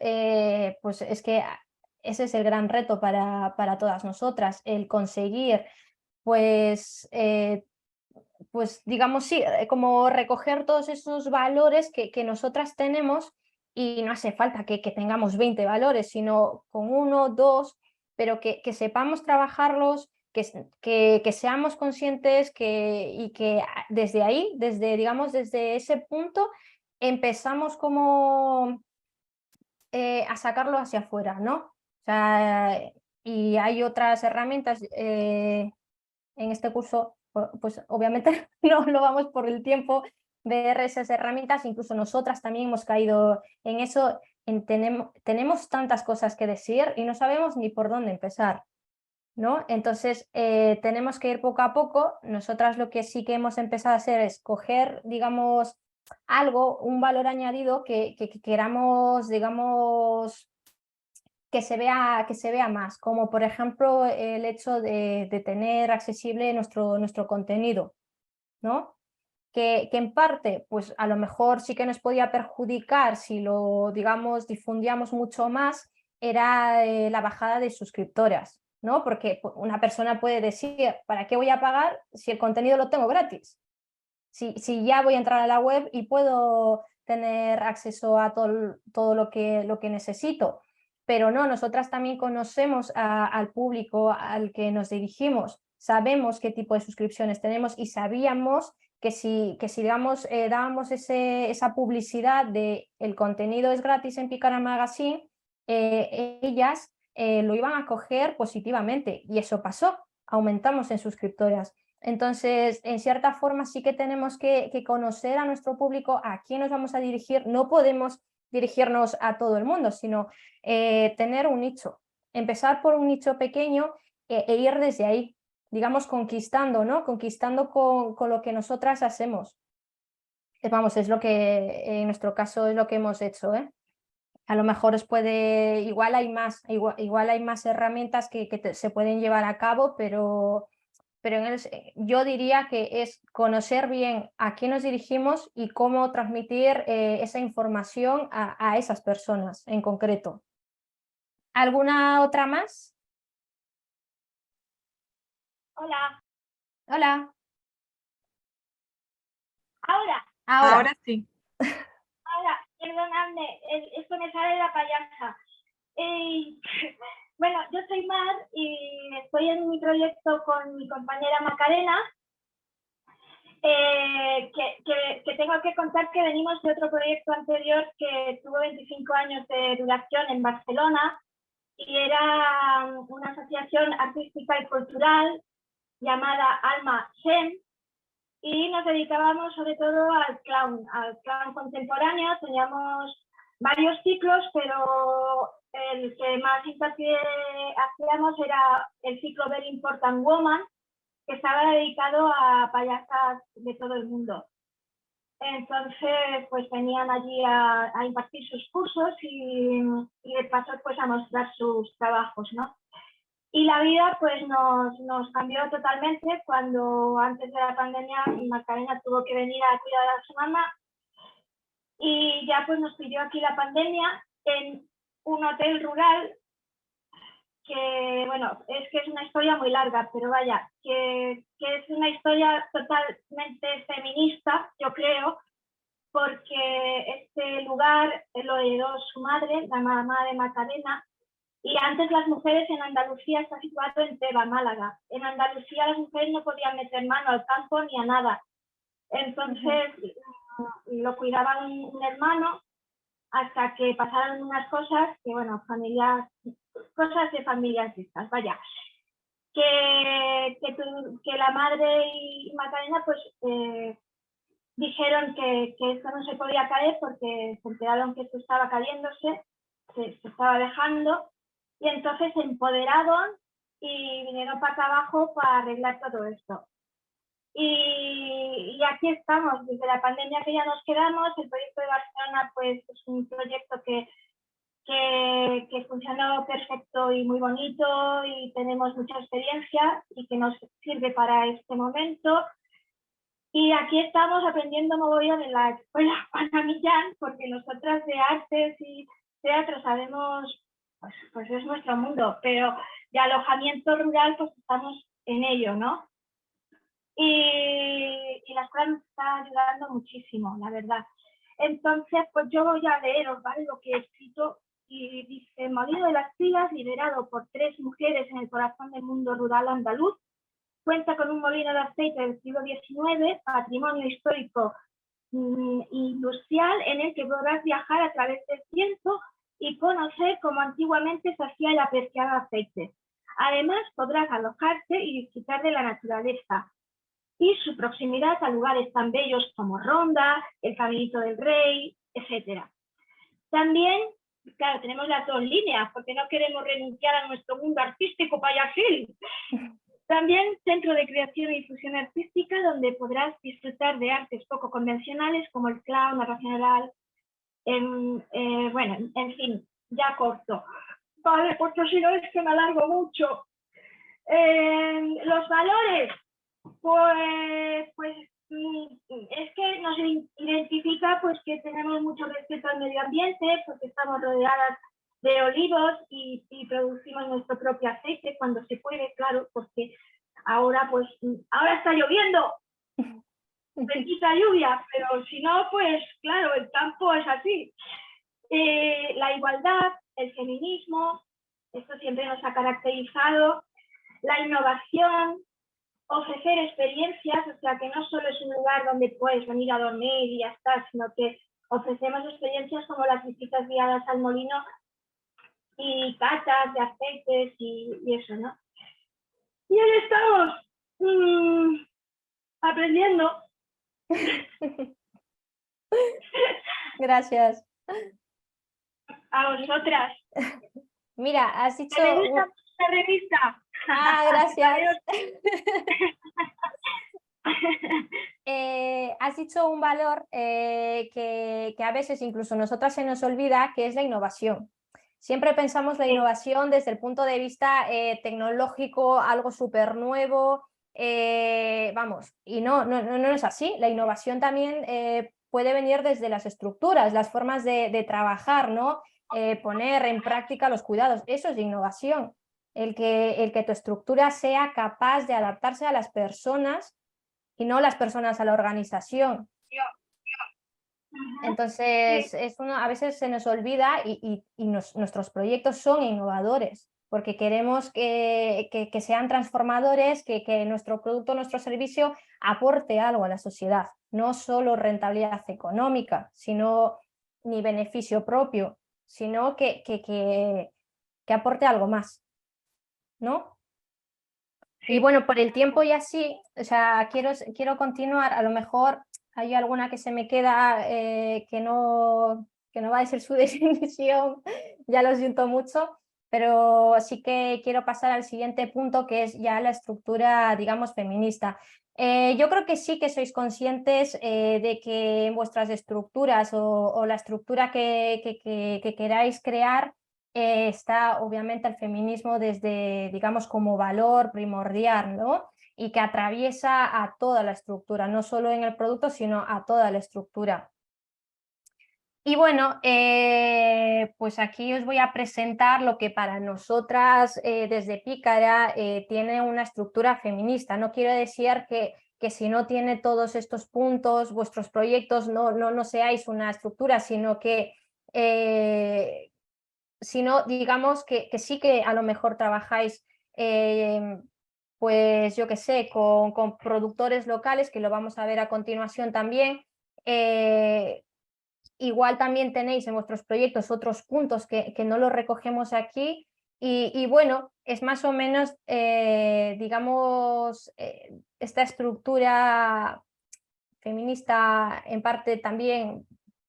pues es que ese es el gran reto para todas nosotras, el conseguir, pues, pues digamos, sí, como recoger todos esos valores que nosotras tenemos y no hace falta que tengamos 20 valores, sino con 1, 2, pero que sepamos trabajarlos, que seamos conscientes y que desde ahí, digamos, desde ese punto, empezamos como a sacarlo hacia afuera, ¿no? O sea, y hay otras herramientas en este curso, pues obviamente no lo vamos por el tiempo ver esas herramientas, incluso nosotras también hemos caído en eso, tenemos tantas cosas que decir y no sabemos ni por dónde empezar, ¿no? Entonces tenemos que ir poco a poco. Nosotras lo que sí que hemos empezado a hacer es coger, digamos, algo, un valor añadido que queramos, digamos, que se vea más, como por ejemplo el hecho de tener accesible nuestro contenido, ¿no? Que en parte, pues a lo mejor sí que nos podía perjudicar si lo, digamos, difundíamos mucho más, era la bajada de suscriptoras, ¿no? Porque una persona puede decir, ¿para qué voy a pagar si el contenido lo tengo gratis? Si ya voy a entrar a la web y puedo tener acceso a todo lo que necesito. Pero no, nosotras también conocemos al público al que nos dirigimos, sabemos qué tipo de suscripciones tenemos y sabíamos que si digamos, dábamos esa publicidad de el contenido es gratis en Picara Magazine, ellas lo iban a coger positivamente y eso pasó, aumentamos en suscriptoras. Entonces, en cierta forma sí que tenemos que conocer a nuestro público, a quién nos vamos a dirigir. No podemos dirigirnos a todo el mundo, sino tener un nicho, empezar por un nicho pequeño e ir desde ahí, digamos, conquistando, ¿no? Conquistando con lo que nosotras hacemos. Vamos, es lo que en nuestro caso es lo que hemos hecho, ¿eh? A lo mejor igual hay más herramientas que se pueden llevar a cabo, pero yo diría que es conocer bien a quién nos dirigimos y cómo transmitir esa información a esas personas en concreto. ¿Alguna otra más? Hola. Hola. Ahora sí. Ahora, perdonadme, es que me sale la payasa. Bueno, yo soy Mar y estoy en mi proyecto con mi compañera Macarena, que tengo que contar que venimos de otro proyecto anterior que tuvo 25 años de duración en Barcelona y era una asociación artística y cultural llamada Alma Sen y nos dedicábamos sobre todo al clown contemporáneo. Teníamos varios ciclos, pero el que más hincapié hacíamos era el ciclo Very Important Woman, que estaba dedicado a payasas de todo el mundo. Entonces, pues venían allí a impartir sus cursos y de paso pues a mostrar sus trabajos, ¿no? Y la vida pues nos cambió totalmente cuando antes de la pandemia Macarena tuvo que venir a cuidar a su mamá Y ya pues nos pidió aquí la pandemia en un hotel rural que, bueno, es que es una historia muy larga, pero vaya, que es una historia totalmente feminista, yo creo, porque este lugar lo heredó su madre, la mamá de Macarena, y antes las mujeres en Andalucía, está situado en Teba, Málaga. En Andalucía las mujeres no podían meter mano al campo ni a nada. Entonces lo cuidaba un hermano hasta que pasaron unas cosas que, bueno, cosas de familias estas, vaya. Que la madre y Macarena pues dijeron que esto no se podía caer porque se enteraron que esto estaba cayéndose, se estaba dejando, y entonces se empoderaron y vinieron para acá abajo para arreglar todo esto. Y aquí estamos, desde la pandemia que ya nos quedamos. El proyecto de Barcelona pues es un proyecto que funcionó perfecto y muy bonito, y tenemos mucha experiencia y que nos sirve para este momento. Y aquí estamos aprendiendo mogollón en la escuela Juana Millán, porque nosotras de artes y teatro sabemos, pues es nuestro mundo, pero de alojamiento rural pues estamos en ello, ¿no? Y la escuela nos está ayudando muchísimo, la verdad. Entonces, pues yo voy a leeros, ¿vale?, lo que he escrito, y dice: Molino de las Trigas, liderado por 3 mujeres en el corazón del mundo rural andaluz, cuenta con un molino de aceite del siglo XIX, patrimonio histórico industrial, en el que podrás viajar a través del tiempo y conocer cómo antiguamente se hacía el apreciado aceite. Además, podrás alojarte y disfrutar de la naturaleza y su proximidad a lugares tan bellos como Ronda, el Caminito del Rey, etc. También, claro, tenemos las 2 líneas, porque no queremos renunciar a nuestro mundo artístico payasil. También centro de creación y difusión artística, donde podrás disfrutar de artes poco convencionales como el clown, narración oral, bueno, en fin, ya corto. Vale, porque si no es que me alargo mucho. Los valores, pues es que nos identifica pues que tenemos mucho respeto al medio ambiente, porque estamos rodeadas de olivos y producimos nuestro propio aceite cuando se puede, claro, porque ahora está lloviendo, bendita lluvia, pero si no, pues claro, el campo es así. La igualdad, el feminismo, esto siempre nos ha caracterizado, la innovación, ofrecer experiencias, o sea, que no solo es un lugar donde puedes venir a dormir y ya está, sino que ofrecemos experiencias como las visitas guiadas al molino y catas de aceites y eso, ¿no? Y ahí estamos aprendiendo. Gracias. A vosotras. Mira, has dicho... ¿Te gusta la revista? Ah, gracias. Has dicho un valor que a veces incluso nosotras se nos olvida, que es la innovación. Siempre pensamos la innovación desde el punto de vista tecnológico, algo súper nuevo, vamos, y no es así. La innovación también puede venir desde las estructuras, las formas de trabajar, ¿no? Poner en práctica los cuidados, eso es innovación. El que tu estructura sea capaz de adaptarse a las personas y no las personas a la organización. Entonces, a veces se nos olvida y nuestros proyectos son innovadores, porque queremos que sean transformadores, que nuestro producto, nuestro servicio aporte algo a la sociedad, no solo rentabilidad económica, ni beneficio propio, sino que aporte algo más, ¿no? Y bueno, por el tiempo y así, o sea, quiero continuar. A lo mejor hay alguna que se me queda que no va a ser su definición, ya lo siento mucho, pero sí que quiero pasar al siguiente punto, que es ya la estructura, digamos, feminista. Yo creo que sí que sois conscientes de que en vuestras estructuras o la estructura que queráis crear, está obviamente el feminismo desde, digamos, como valor primordial, ¿no? Y que atraviesa a toda la estructura, no solo en el producto, sino a toda la estructura. Y bueno, pues aquí os voy a presentar lo que para nosotras desde Pícara tiene una estructura feminista. No quiero decir que si no tiene todos estos puntos, vuestros proyectos no seáis una estructura, sino que digamos que sí que a lo mejor trabajáis, pues yo qué sé, con productores locales, que lo vamos a ver a continuación también. Igual también tenéis en vuestros proyectos otros puntos que no los recogemos aquí y bueno, es más o menos, digamos, esta estructura feminista en parte también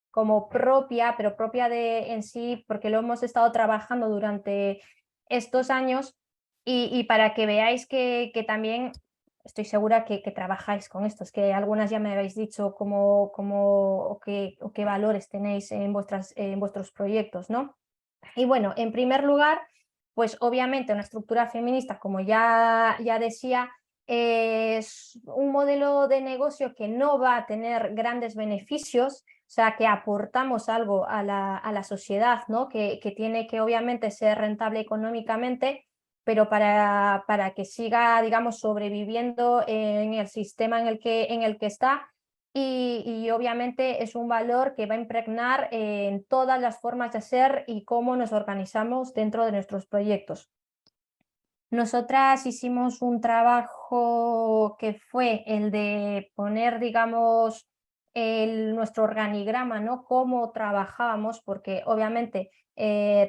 como propia, pero propia de en sí, porque lo hemos estado trabajando durante estos años y para que veáis que también estoy segura que trabajáis con estos, que algunas ya me habéis dicho o qué valores tenéis en vuestros proyectos, ¿no? Y bueno, en primer lugar, pues obviamente una estructura feminista, como ya decía, es un modelo de negocio que no va a tener grandes beneficios, o sea, que aportamos algo a la sociedad, ¿no? Que tiene que obviamente ser rentable económicamente, pero para que siga, digamos, sobreviviendo en el sistema en el que está. Y obviamente es un valor que va a impregnar en todas las formas de hacer y cómo nos organizamos dentro de nuestros proyectos. Nosotras hicimos un trabajo que fue el de poner, digamos, nuestro organigrama, ¿no? Cómo trabajábamos, porque obviamente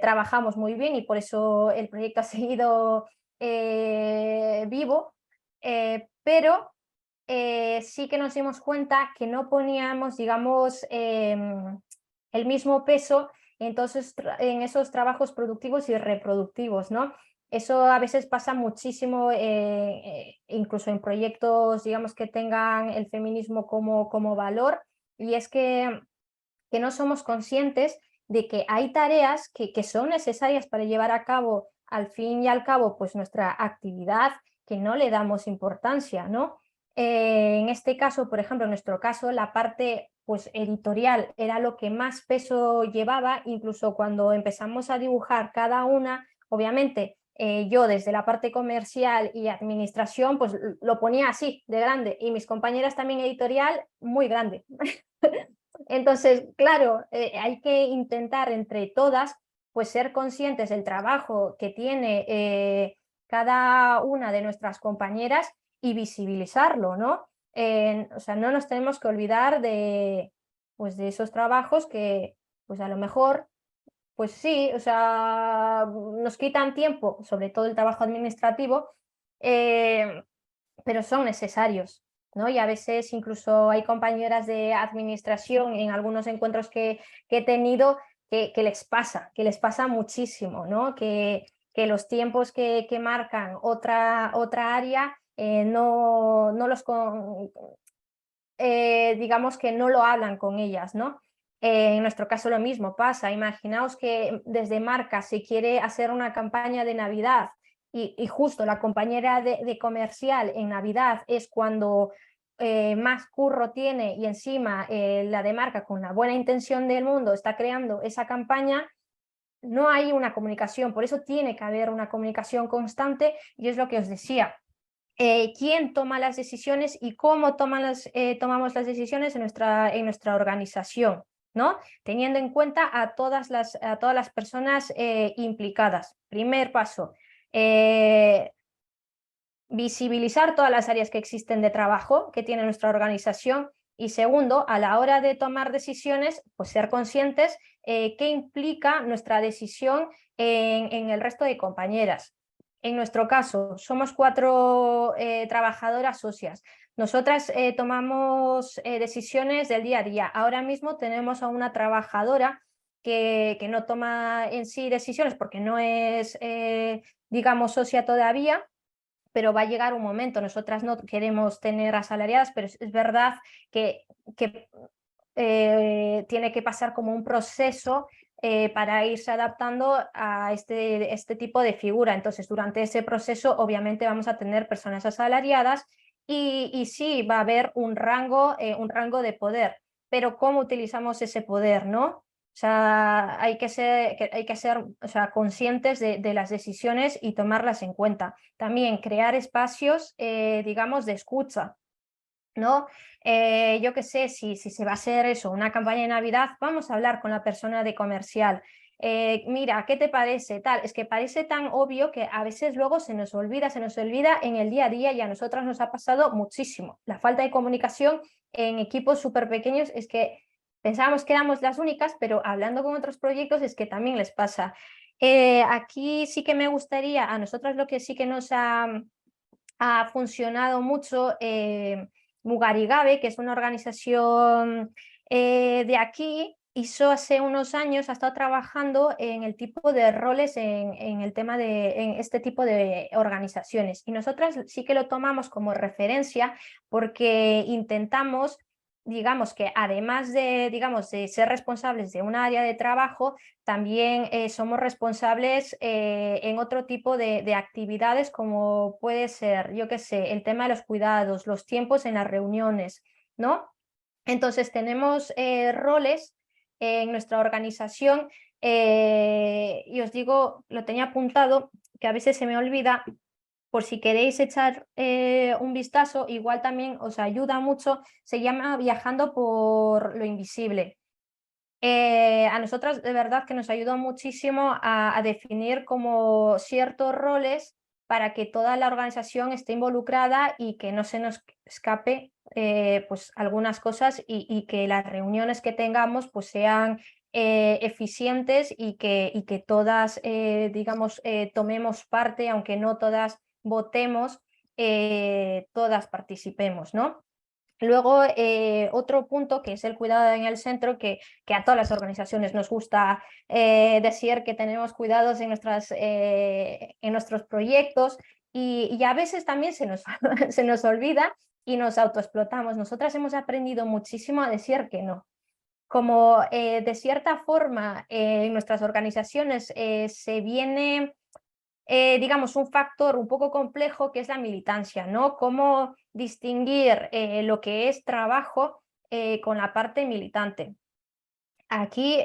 trabajamos muy bien y por eso el proyecto ha seguido vivo, pero sí que nos dimos cuenta que no poníamos, digamos, el mismo peso entonces, en esos trabajos productivos y reproductivos, ¿no? Eso a veces pasa muchísimo, incluso en proyectos, digamos, que tengan el feminismo como valor, y es que no somos conscientes de que hay tareas que son necesarias para llevar a cabo, al fin y al cabo, pues nuestra actividad, que no le damos importancia, ¿no? En este caso, por ejemplo, en nuestro caso, la parte pues editorial era lo que más peso llevaba, incluso cuando empezamos a dibujar cada una, obviamente yo desde la parte comercial y administración pues lo ponía así de grande y mis compañeras también editorial muy grande. Entonces, claro, hay que intentar entre todas pues ser conscientes del trabajo que tiene cada una de nuestras compañeras y visibilizarlo, ¿no? O sea, no nos tenemos que olvidar pues de esos trabajos que pues a lo mejor, pues sí, o sea, nos quitan tiempo, sobre todo el trabajo administrativo, pero son necesarios, ¿no? Y a veces incluso hay compañeras de administración en algunos encuentros que he tenido que les pasa muchísimo, ¿no? Que los tiempos que marcan otra área no los digamos que no lo hablan con ellas, ¿no? En nuestro caso lo mismo pasa. Imaginaos que desde marca se quiere hacer una campaña de Navidad y justo la compañera de comercial en Navidad es cuando más curro tiene y encima la de marca con la buena intención del mundo está creando esa campaña. No hay una comunicación, por eso tiene que haber una comunicación constante y es lo que os decía. Quién toma las decisiones y cómo tomamos las decisiones en nuestra organización, ¿no? Teniendo en cuenta a todas las personas implicadas. Primer paso, visibilizar todas las áreas que existen de trabajo que tiene nuestra organización, y segundo, a la hora de tomar decisiones, pues ser conscientes qué implica nuestra decisión en el resto de compañeras. En nuestro caso, somos 4 trabajadoras socias. Nosotras tomamos decisiones del día a día. Ahora mismo tenemos a una trabajadora que no toma en sí decisiones porque no es, digamos, socia todavía, pero va a llegar un momento. Nosotras no queremos tener asalariadas, pero es verdad que tiene que pasar como un proceso para irse adaptando a este tipo de figura. Entonces, durante ese proceso, obviamente vamos a tener personas asalariadas y sí va a haber un rango de poder. Pero ¿cómo utilizamos ese poder, no? O sea, hay que ser o sea, conscientes de las decisiones y tomarlas en cuenta. También crear espacios, digamos, de escucha, ¿no? Yo qué sé, si se va a hacer eso, una campaña de Navidad, vamos a hablar con la persona de comercial. Mira, ¿qué te parece? Tal, es que parece tan obvio que a veces luego se nos olvida en el día a día, y a nosotras nos ha pasado muchísimo. La falta de comunicación en equipos súper pequeños es que pensábamos que éramos las únicas, pero hablando con otros proyectos es que también les pasa. Aquí sí que me gustaría, a nosotras lo que sí que nos ha funcionado mucho, Mugarigabe, que es una organización de aquí, hizo hace unos años, ha estado trabajando en el tipo de roles en el tema en este tipo de organizaciones. Y nosotras sí que lo tomamos como referencia porque intentamos, digamos, que además de, digamos, de ser responsables de un área de trabajo, también somos responsables en otro tipo de actividades, como puede ser, yo qué sé, el tema de los cuidados, los tiempos en las reuniones, ¿no? Entonces tenemos roles en nuestra organización, y os digo, lo tenía apuntado, que a veces se me olvida. Por si queréis echar un vistazo, igual también os ayuda mucho, se llama Viajando por lo Invisible. A nosotras de verdad que nos ayudó muchísimo a definir como ciertos roles para que toda la organización esté involucrada y que no se nos escape pues algunas cosas, y que las reuniones que tengamos pues sean eficientes, y que todas digamos tomemos parte, aunque no todas votemos, todas participemos, ¿no? Luego, otro punto que es el cuidado en el centro, que a todas las organizaciones nos gusta decir que tenemos cuidados en nuestros proyectos, y a veces también se nos olvida y nos autoexplotamos. Nosotras hemos aprendido muchísimo a decir que no. Como de cierta forma en nuestras organizaciones se viene digamos, un factor un poco complejo, que es la militancia, ¿no? Cómo distinguir lo que es trabajo con la parte militante. Aquí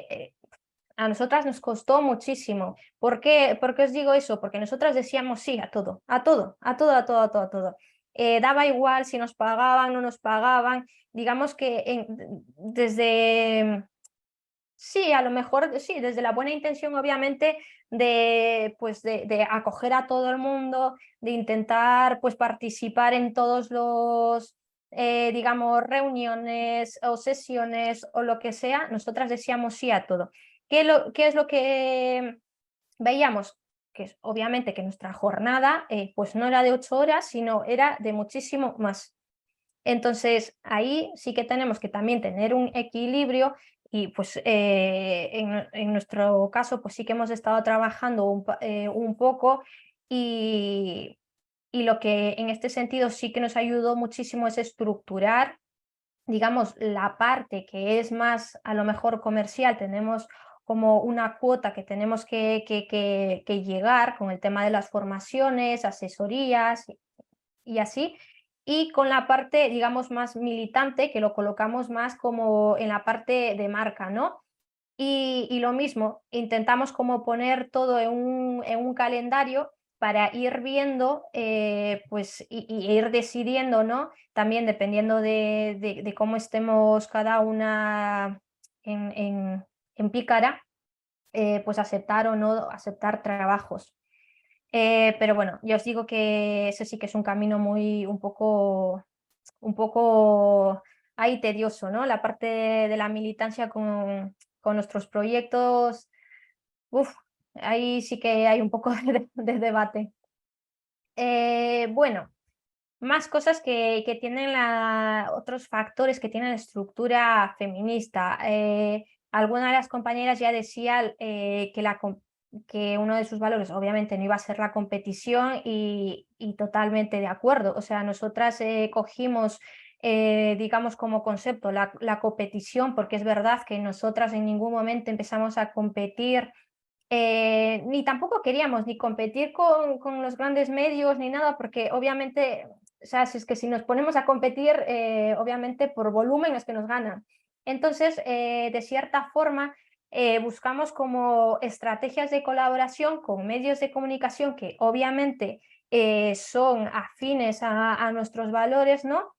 a nosotras nos costó muchísimo. ¿Por qué os digo eso? Porque nosotras decíamos sí a todo, a todo, a todo, a todo, a todo, a todo. Daba igual si nos pagaban, no nos pagaban. Digamos que desde... Sí, a lo mejor sí, desde la buena intención, obviamente, pues de acoger a todo el mundo, de intentar pues participar en todos los, digamos, reuniones o sesiones o lo que sea. Nosotras decíamos sí a todo. ¿Qué es lo que veíamos? Que obviamente que nuestra jornada pues no era de 8 horas, sino era de muchísimo más. Entonces, ahí sí que tenemos que también tener un equilibrio, y pues en nuestro caso pues sí que hemos estado trabajando un poco, y lo que en este sentido sí que nos ayudó muchísimo es estructurar, digamos, la parte que es más a lo mejor comercial. Tenemos como una cuota que tenemos que llegar con el tema de las formaciones, asesorías y así. Y con la parte, digamos, más militante, que lo colocamos más como en la parte de marca, ¿no? Y lo mismo, intentamos como poner todo en un calendario para ir viendo, pues, y ir decidiendo, ¿no? También dependiendo de cómo estemos cada una en pícara, pues aceptar o no aceptar trabajos. Pero bueno, ya os digo que ese sí que es un camino un poco ahí tedioso, ¿no? La parte de la militancia con nuestros proyectos, uf, ahí sí que hay un poco de debate. Bueno, más cosas que tienen otros factores que tienen estructura feminista. Alguna de las compañeras ya decía que uno de sus valores obviamente no iba a ser la competición, y totalmente de acuerdo. O sea, nosotras cogimos, digamos, como concepto la competición, porque es verdad que nosotras en ningún momento empezamos a competir. Ni tampoco queríamos ni competir con los grandes medios ni nada, porque obviamente, o sea, si nos ponemos a competir, obviamente por volumen es que nos ganan. Entonces, de cierta forma, buscamos como estrategias de colaboración con medios de comunicación que obviamente son afines a nuestros valores, ¿no?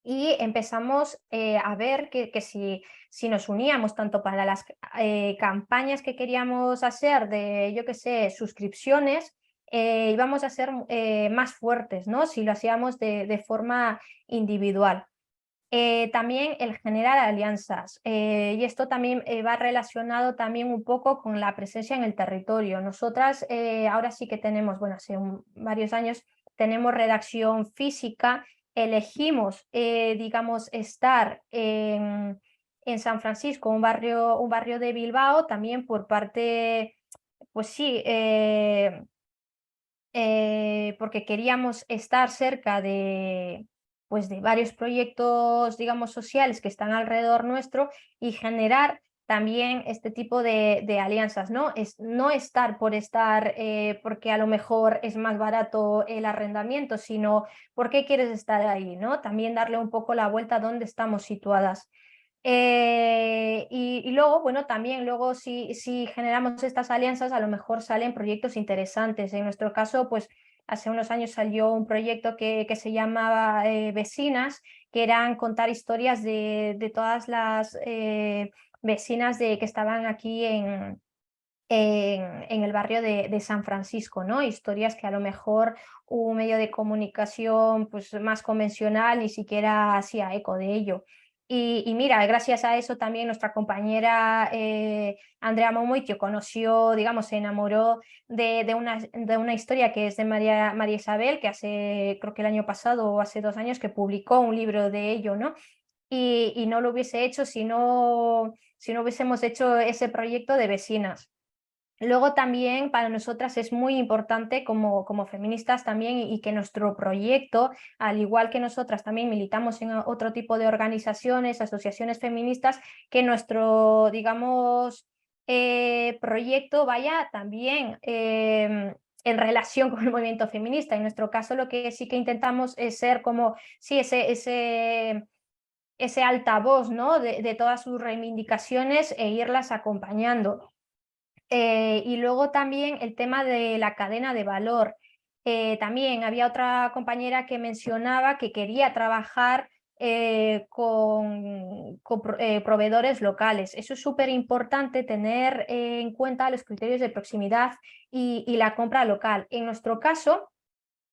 Y empezamos a ver que si nos uníamos tanto para las campañas que queríamos hacer de, yo qué sé, suscripciones, íbamos a ser más fuertes, ¿no? Si lo hacíamos de forma individual. También el generar alianzas, y esto también va relacionado también un poco con la presencia en el territorio. Nosotras ahora sí que tenemos, bueno, hace varios años tenemos redacción física, elegimos, digamos, estar en San Francisco, un barrio de Bilbao, también por parte, pues sí, porque queríamos estar cerca de, pues de varios proyectos, digamos, sociales que están alrededor nuestro y generar también este tipo de alianzas, ¿no? No estar por estar porque a lo mejor es más barato el arrendamiento, sino porque quieres estar ahí, ¿no? También darle un poco la vuelta a dónde estamos situadas. Y luego, bueno, también luego si generamos estas alianzas, a lo mejor salen proyectos interesantes. En nuestro caso, pues hace unos años salió un proyecto que se llamaba Vecinas, que eran contar historias de todas las vecinas que estaban aquí en el barrio de San Francisco, ¿no? Historias que a lo mejor un medio de comunicación pues, más convencional ni siquiera hacía eco de ello. Y mira, gracias a eso también nuestra compañera Andrea Momoitio conoció, digamos, se enamoró de una historia que es de María Isabel, que hace, creo que el año pasado o hace 2 años, que publicó un libro de ello, ¿no? Y no lo hubiese hecho si no hubiésemos hecho ese proyecto de vecinas. Luego también para nosotras es muy importante como feministas también y que nuestro proyecto, al igual que nosotras también militamos en otro tipo de organizaciones, asociaciones feministas, que nuestro, digamos, proyecto vaya también en relación con el movimiento feminista. En nuestro caso lo que sí que intentamos es ser como, sí, ese altavoz, ¿no? de todas sus reivindicaciones e irlas acompañando. Y luego también el tema de la cadena de valor. También había otra compañera que mencionaba que quería trabajar con proveedores locales. Eso es súper importante, tener en cuenta los criterios de proximidad y la compra local. En nuestro caso,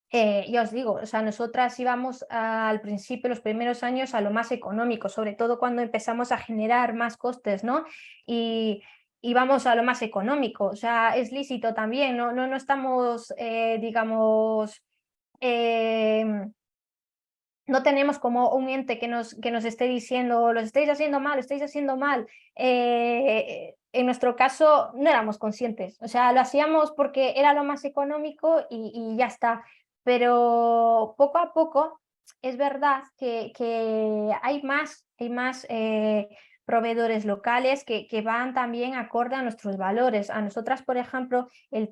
ya os digo, o sea, nosotras íbamos al principio, los primeros años, a lo más económico, sobre todo cuando empezamos a generar más costes, ¿no? Y vamos a lo más económico, o sea, es lícito también, no estamos, digamos, no tenemos como un ente que nos esté diciendo, lo estáis haciendo mal, lo estáis haciendo mal. En nuestro caso no éramos conscientes, o sea, lo hacíamos porque era lo más económico y ya está. Pero poco a poco es verdad que hay más proveedores locales que van también acorde a nuestros valores. A nosotras, por ejemplo, el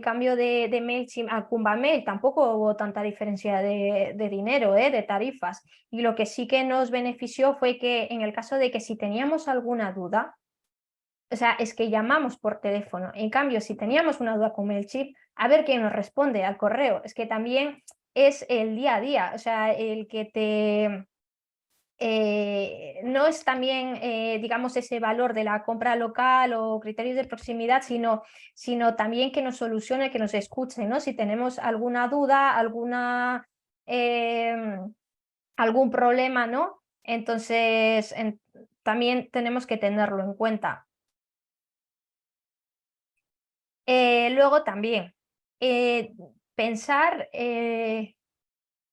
cambio de MailChimp a KumbaMail, tampoco hubo tanta diferencia de dinero, de tarifas. Y lo que sí que nos benefició fue que en el caso de que si teníamos alguna duda, o sea, es que llamamos por teléfono. En cambio, si teníamos una duda con MailChimp, a ver quién nos responde al correo. Es que también es el día a día, o sea, el que te... no es también, digamos, ese valor de la compra local o criterios de proximidad, sino también que nos solucione, que nos escuche, ¿no? Si tenemos alguna duda, algún problema, ¿no? Entonces, también tenemos que tenerlo en cuenta. Luego también, pensar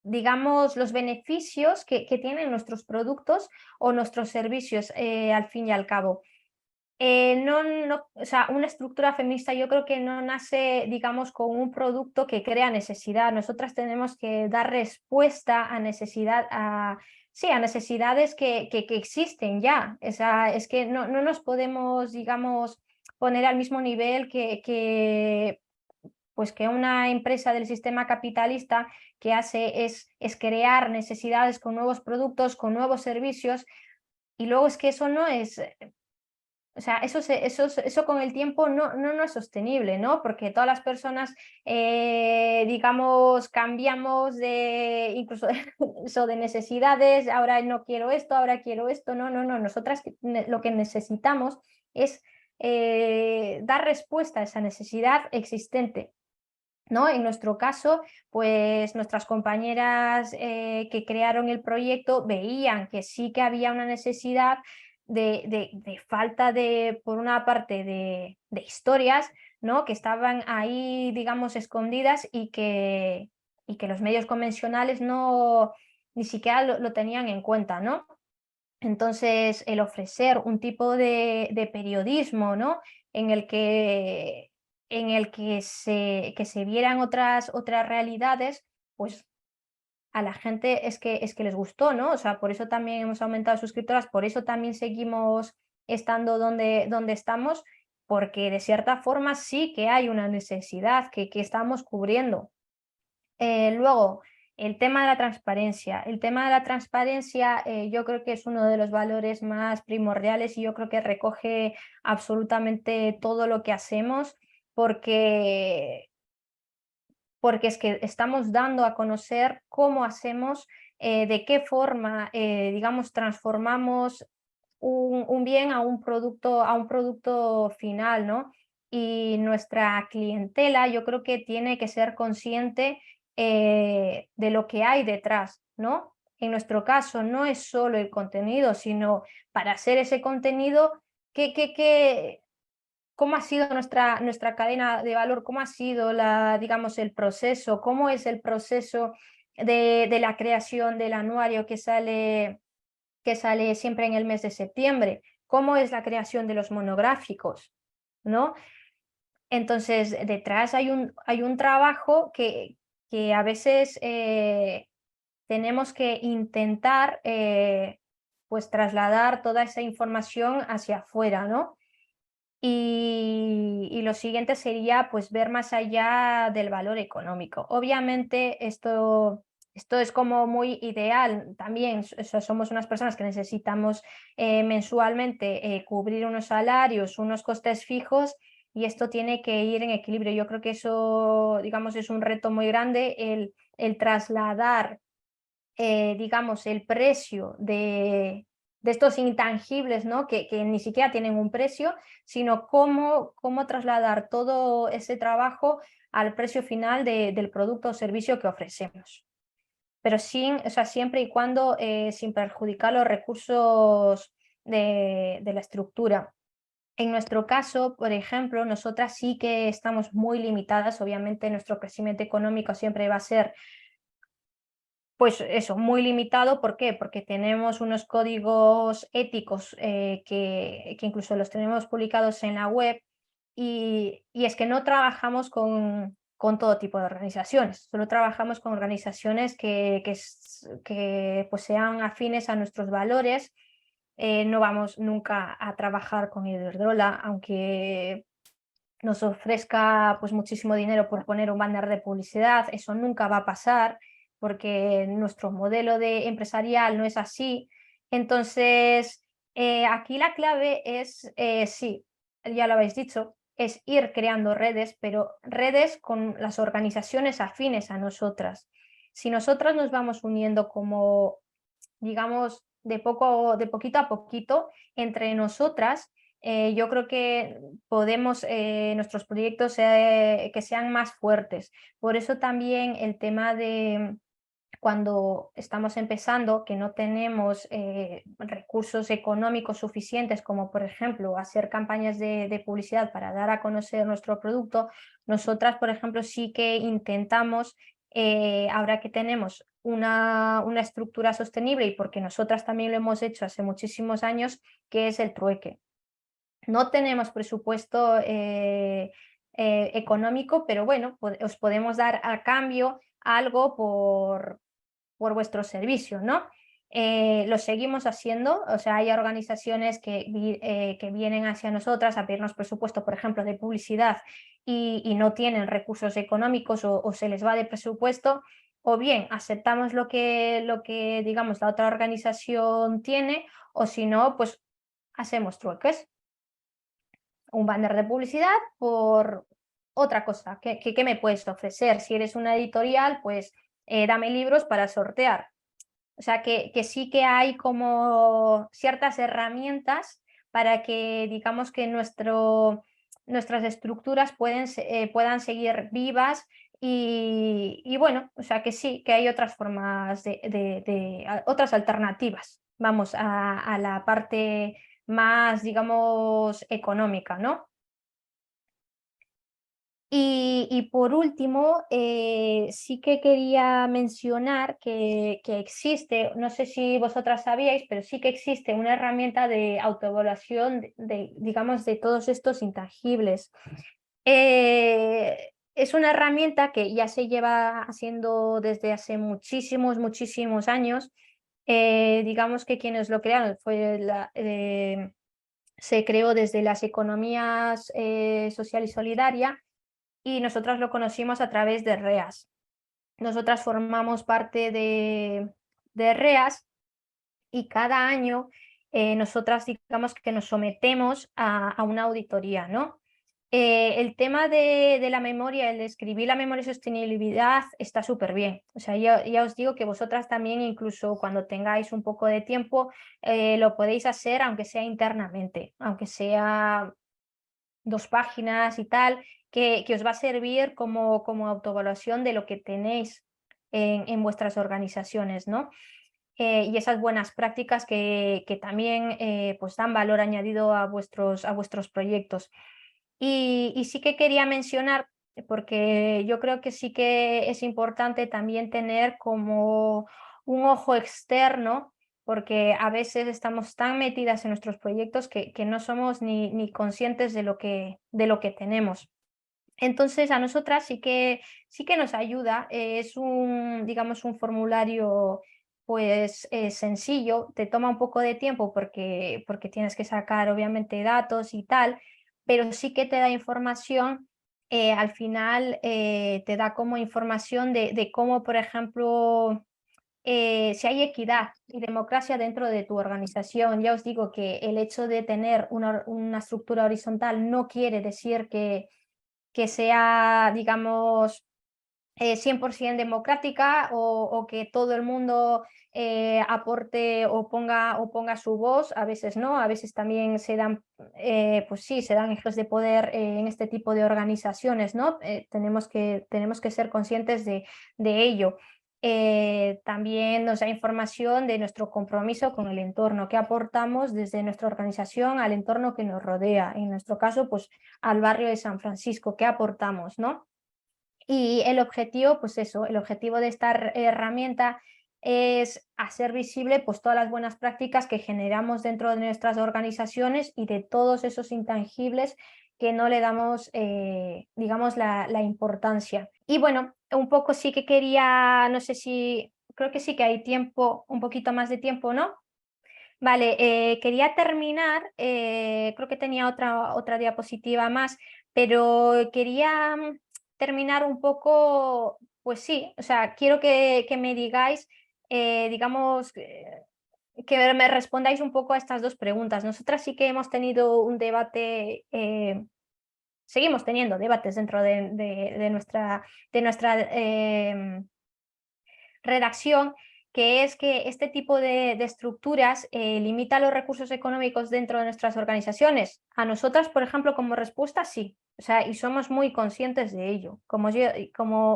digamos, los beneficios que tienen nuestros productos o nuestros servicios al fin y al cabo. O sea, una estructura feminista yo creo que no nace, digamos, con un producto que crea necesidad. Nosotras tenemos que dar respuesta a necesidades que existen ya. O sea, es que no nos podemos, digamos, poner al mismo nivel que una empresa del sistema capitalista que hace es crear necesidades con nuevos productos, con nuevos servicios, y luego es que eso no es O sea, eso con el tiempo no es sostenible, ¿no? Porque todas las personas, digamos, cambiamos incluso eso de necesidades, ahora no quiero esto, ahora quiero esto, no, nosotras lo que necesitamos es dar respuesta a esa necesidad existente, ¿no? En nuestro caso, pues nuestras compañeras que crearon el proyecto veían que sí que había una necesidad de falta por una parte, de historias, ¿no? Que estaban ahí, digamos, escondidas y que los medios convencionales ni siquiera lo tenían en cuenta, ¿no? Entonces, el ofrecer un tipo de periodismo, ¿no? en el que se vieran otras realidades, pues a la gente es que les gustó, ¿no? O sea, por eso también hemos aumentado suscriptoras, por eso también seguimos estando donde estamos, porque de cierta forma sí que hay una necesidad que estamos cubriendo. Luego, el tema de la transparencia. El tema de la transparencia yo creo que es uno de los valores más primordiales y yo creo que recoge absolutamente todo lo que hacemos, porque es que estamos dando a conocer cómo hacemos, de qué forma, digamos, transformamos un bien a un producto final, ¿no? Y nuestra clientela yo creo que tiene que ser consciente de lo que hay detrás, ¿no? En nuestro caso no es solo el contenido, sino para hacer ese contenido, ¿cómo ha sido nuestra cadena de valor? ¿Cómo ha sido digamos, el proceso? ¿Cómo es el proceso de la creación del anuario que sale siempre en el mes de septiembre? ¿Cómo es la creación de los monográficos? ¿No? Entonces, detrás hay un trabajo que a veces tenemos que intentar pues trasladar toda esa información hacia afuera, ¿no? Y lo siguiente sería pues ver más allá del valor económico. Obviamente esto es como muy ideal también, somos unas personas que necesitamos mensualmente cubrir unos salarios, unos costes fijos, y esto tiene que ir en equilibrio. Yo creo que eso, digamos, es un reto muy grande, el trasladar, digamos, el precio de estos intangibles, ¿no? que ni siquiera tienen un precio, sino cómo trasladar todo ese trabajo al precio final del producto o servicio que ofrecemos. Pero o sea, siempre y cuando sin perjudicar los recursos de la estructura. En nuestro caso, por ejemplo, nosotras sí que estamos muy limitadas. Obviamente nuestro crecimiento económico siempre va a ser, pues eso, muy limitado. ¿Por qué? Porque tenemos unos códigos éticos que incluso los tenemos publicados en la web, y es que no trabajamos con todo tipo de organizaciones, solo trabajamos con organizaciones que pues sean afines a nuestros valores. No vamos nunca a trabajar con Iberdrola, aunque nos ofrezca pues muchísimo dinero por poner un banner de publicidad. Eso nunca va a pasar, porque nuestro modelo empresarial no es así. Entonces, aquí la clave es, sí, ya lo habéis dicho, es ir creando redes, pero redes con las organizaciones afines a nosotras. Si nosotras nos vamos uniendo como, digamos, de poquito a poquito entre nosotras, yo creo que podemos, nuestros proyectos que sean más fuertes. Por eso también el tema de cuando estamos empezando, que no tenemos recursos económicos suficientes, como por ejemplo hacer campañas de publicidad para dar a conocer nuestro producto, nosotras, por ejemplo, sí que intentamos, ahora que tenemos una estructura sostenible, y porque nosotras también lo hemos hecho hace muchísimos años, que es el trueque. No tenemos presupuesto económico, pero bueno, os podemos dar a cambio algo por vuestro servicio, ¿no? Lo seguimos haciendo. O sea, hay organizaciones que vienen hacia nosotras a pedirnos presupuesto, por ejemplo, de publicidad, y no tienen recursos económicos, o se les va de presupuesto, o bien aceptamos lo que digamos la otra organización tiene, o si no, pues hacemos trueques. un banner de publicidad por otra cosa. ¿Qué me puedes ofrecer? Si eres una editorial, pues dame libros para sortear. O sea, que sí que hay como ciertas herramientas para que, digamos, que nuestras estructuras puedan seguir vivas y bueno, o sea, que sí, que hay otras formas otras alternativas, vamos, a la parte más, digamos, económica, ¿no? Y por último, sí que quería mencionar que existe, no sé si vosotras sabíais, pero sí que existe una herramienta de autoevaluación digamos, de todos estos intangibles. Es una herramienta que ya se lleva haciendo desde hace muchísimos, muchísimos años. Digamos que quienes lo crearon se creó desde las economías social y solidaria, y nosotras lo conocimos a través de REAS. Nosotras formamos parte de REAS y cada año nosotras, digamos, que nos sometemos a una auditoría, ¿no? El tema de la memoria, el de escribir la memoria y sostenibilidad está súper bien. O sea, ya os digo que vosotras también, incluso cuando tengáis un poco de tiempo, lo podéis hacer, aunque sea internamente, aunque sea 2 páginas y tal, que os va a servir como autoevaluación de lo que tenéis en vuestras organizaciones, ¿no? Y esas buenas prácticas que también pues dan valor añadido a vuestros proyectos. Y sí que quería mencionar, porque yo creo que sí que es importante también tener como un ojo externo, porque a veces estamos tan metidas en nuestros proyectos que no somos ni conscientes de lo que tenemos. Entonces a nosotras sí que nos ayuda, es digamos, un formulario pues sencillo, te toma un poco de tiempo porque tienes que sacar obviamente datos y tal, pero sí que te da información, al final te da como información de cómo, por ejemplo, si hay equidad y democracia dentro de tu organización. Ya os digo que el hecho de tener una estructura horizontal no quiere decir que sea, digamos, 100% democrática o que todo el mundo aporte o ponga su voz. A veces no, a veces también se dan, pues sí, se dan ejemplos de poder en este tipo de organizaciones, ¿no? Tenemos que ser conscientes de ello. También nos da información de nuestro compromiso con el entorno, qué aportamos desde nuestra organización al entorno que nos rodea. En nuestro caso, pues al barrio de San Francisco, qué aportamos, ¿no? Y el objetivo, pues eso, el objetivo de esta herramienta es hacer visible pues todas las buenas prácticas que generamos dentro de nuestras organizaciones y de todos esos intangibles que no le damos, digamos, la importancia. Y bueno, un poco sí que quería, no sé si, creo que sí que hay tiempo, un poquito más de tiempo, ¿no? Vale, quería terminar, creo que tenía otra diapositiva más, pero quería terminar un poco, pues sí, o sea, quiero que me digáis, digamos, que me respondáis un poco a estas 2 preguntas. Nosotras sí que hemos tenido un debate, seguimos teniendo debates dentro de nuestra redacción, que es que este tipo de estructuras limita los recursos económicos dentro de nuestras organizaciones. A nosotras, por ejemplo, como respuesta, sí. O sea, y somos muy conscientes de ello. Como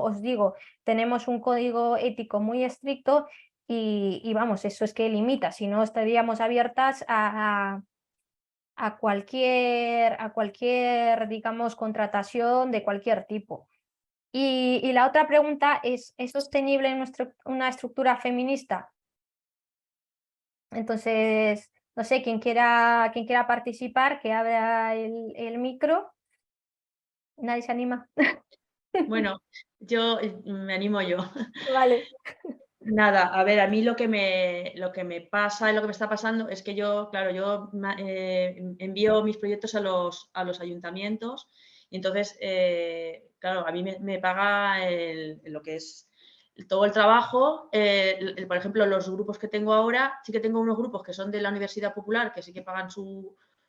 os digo, tenemos un código ético muy estricto y vamos, eso es que limita, si no estaríamos abiertas a cualquier, digamos, contratación de cualquier tipo. Y la otra pregunta ¿es sostenible en una estructura feminista? Entonces, no sé, quien quiera participar, que abra el micro. ¿Nadie se anima? Bueno, yo me animo yo. Vale. Nada, a ver, a mí lo que me pasa y lo que me está pasando es que yo, claro, yo envío mis proyectos a los ayuntamientos y entonces, claro, a mí me paga lo que es todo el trabajo. Por ejemplo, los grupos que tengo ahora, sí que tengo unos grupos que son de la Universidad Popular, que sí que pagan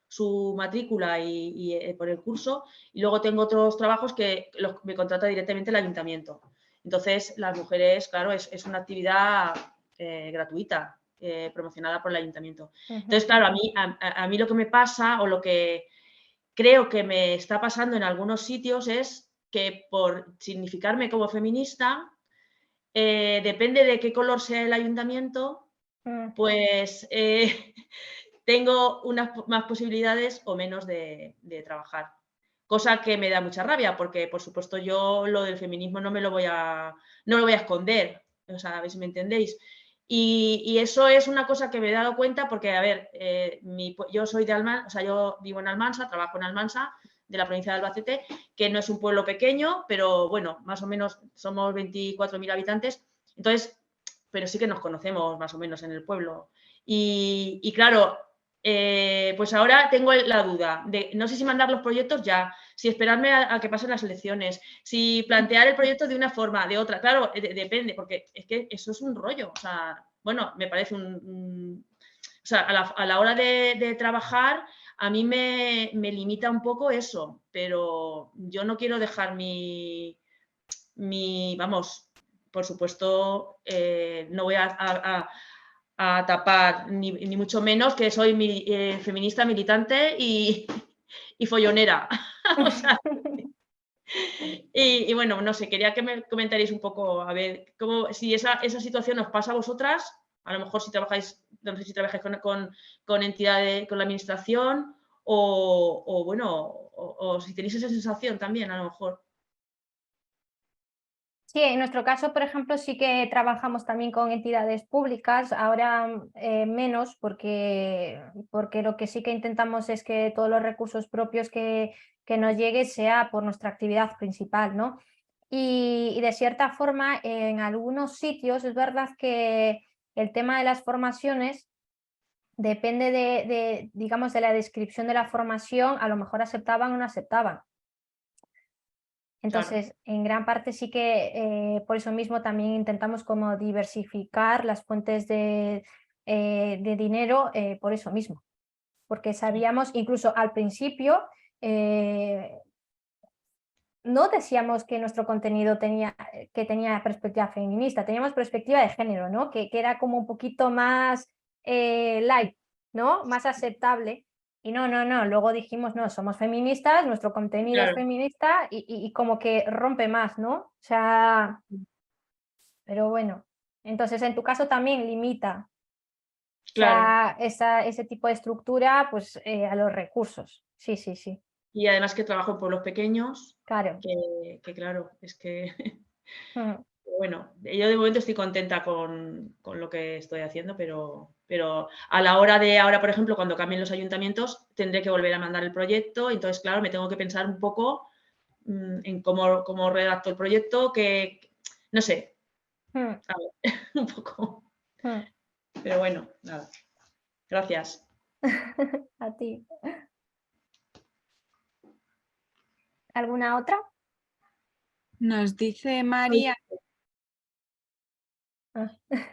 su matrícula y por el curso, y luego tengo otros trabajos que me contrata directamente el ayuntamiento. Entonces, las mujeres, claro, es una actividad gratuita, promocionada por el ayuntamiento. Entonces, claro, a mí lo que me pasa o lo que creo que me está pasando en algunos sitios es que por significarme como feminista, depende de qué color sea el ayuntamiento, pues tengo unas más posibilidades o menos de trabajar. Cosa que me da mucha rabia porque, por supuesto, yo lo del feminismo no lo voy a esconder, o sea, a ver si me entendéis. Y eso es una cosa que me he dado cuenta porque, a ver, yo soy de Almansa, o sea, yo vivo en Almansa, trabajo en Almansa, de la provincia de Albacete, que no es un pueblo pequeño, pero bueno, más o menos somos 24.000 habitantes, entonces, pero sí que nos conocemos más o menos en el pueblo. Y claro, pues ahora tengo la duda de no sé si mandar los proyectos ya, si esperarme a que pasen las elecciones, si plantear el proyecto de una forma, de otra. Claro, depende, porque es que eso es un rollo. O sea, bueno, me parece o sea, a la hora de trabajar, a mí me limita un poco eso, pero yo no quiero dejar vamos, por supuesto, no voy a tapar, ni mucho menos que soy feminista militante y follonera. O sea, y bueno, no sé, quería que me comentaréis un poco, a ver, si esa situación os pasa a vosotras, a lo mejor si trabajáis, no sé si trabajáis con entidades, con la administración, o bueno, o si tenéis esa sensación también, a lo mejor. Sí, en nuestro caso, por ejemplo, sí que trabajamos también con entidades públicas, ahora menos porque lo que sí que intentamos es que todos los recursos propios que nos llegue sea por nuestra actividad principal, ¿no? Y de cierta forma, en algunos sitios es verdad que el tema de las formaciones depende digamos, de la descripción de la formación, a lo mejor aceptaban o no aceptaban. Entonces, en gran parte sí que por eso mismo también intentamos como diversificar las fuentes de dinero por eso mismo, porque sabíamos, incluso al principio, no decíamos que nuestro contenido tenía perspectiva feminista, teníamos perspectiva de género, ¿no? Que era como un poquito más light, ¿no? Más aceptable. Y no, luego dijimos, no, somos feministas, nuestro contenido es feminista y como que rompe más, ¿no? O sea, pero bueno, entonces en tu caso también limita, Claro. o sea, ese tipo de estructura pues a los recursos, sí. Y además que trabajo en pueblos pequeños, Claro. que claro, es que bueno, yo de momento estoy contenta con lo que estoy haciendo, pero a la hora de ahora, por ejemplo, cuando cambien los ayuntamientos, tendré que volver a mandar el proyecto. Entonces, claro, me tengo que pensar un poco en cómo redacto el proyecto, que no sé, a ver, un poco. Pero bueno, nada. Gracias. A ti. ¿Alguna otra? Nos dice María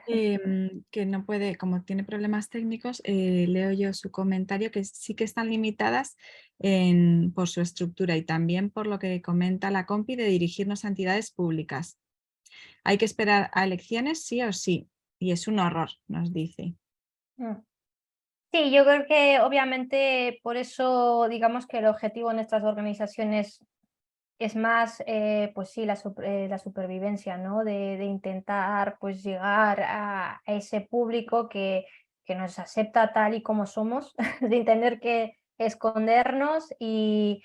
que no puede, como tiene problemas técnicos, leo yo su comentario, que sí que están limitadas por su estructura y también por lo que comenta la compi de dirigirnos a entidades públicas. Hay que esperar a elecciones sí o sí, y es un horror, nos dice. Sí, yo creo que obviamente por eso digamos que el objetivo de nuestras organizaciones es más, pues sí, la supervivencia, ¿no? De intentar pues llegar a ese público que nos acepta tal y como somos, sin tener que escondernos y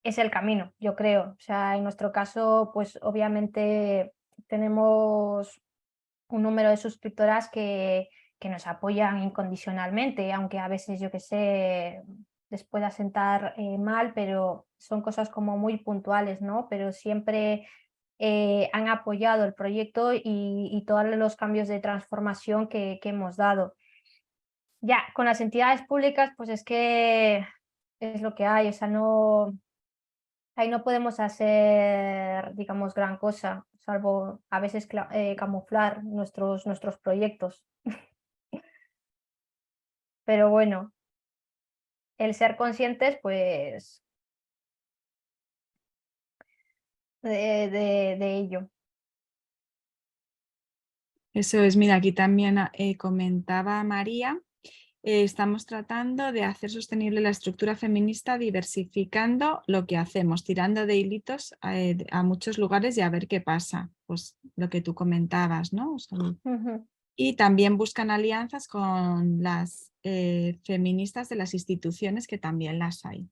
es el camino, yo creo. O sea, en nuestro caso, pues obviamente tenemos un número de suscriptoras que nos apoyan incondicionalmente, aunque a veces, yo que sé, les pueda sentar mal, pero son cosas como muy puntuales, ¿no? Pero siempre han apoyado el proyecto y todos los cambios de transformación que hemos dado. Ya, con las entidades públicas, pues es que es lo que hay, o sea, ahí no podemos hacer, digamos, gran cosa, salvo a veces camuflar nuestros proyectos. Pero bueno, el ser conscientes, pues, de ello. Eso es, mira, aquí también comentaba María, estamos tratando de hacer sostenible la estructura feminista diversificando lo que hacemos, tirando de hilitos a muchos lugares y a ver qué pasa, pues lo que tú comentabas, ¿no? O sea, y también buscan alianzas con las feministas de las instituciones, que también las hay.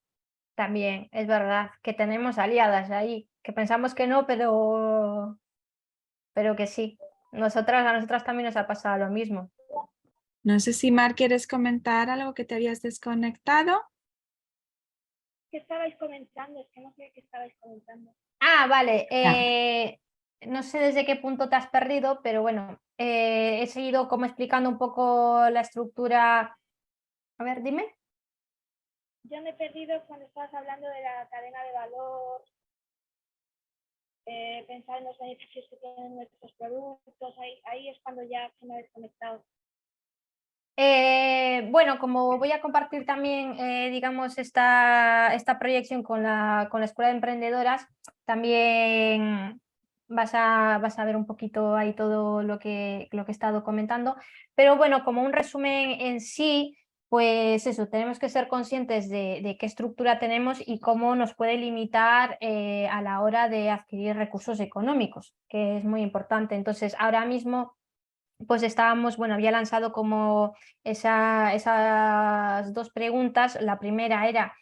También es verdad que tenemos aliadas ahí, que pensamos que no, pero que sí. A nosotras también nos ha pasado lo mismo. No sé si Mar, ¿quieres comentar algo, que te habías desconectado? ¿Qué estabais comentando? Es que no sé qué estabais comentando. Ah, vale. No sé desde qué punto te has perdido, pero bueno, he seguido como explicando un poco la estructura. A ver, dime. Yo me he perdido cuando estabas hablando de la cadena de valor, pensar en los beneficios que tienen nuestros productos, ahí es cuando ya se me ha desconectado. Bueno, como voy a compartir también, digamos, esta proyección con la Escuela de Emprendedoras, también vas a ver un poquito ahí todo lo que he estado comentando. Pero bueno, como un resumen en sí, pues eso, tenemos que ser conscientes de qué estructura tenemos y cómo nos puede limitar a la hora de adquirir recursos económicos, que es muy importante. Entonces, ahora mismo pues estábamos, bueno, había lanzado como esas dos preguntas. La primera era,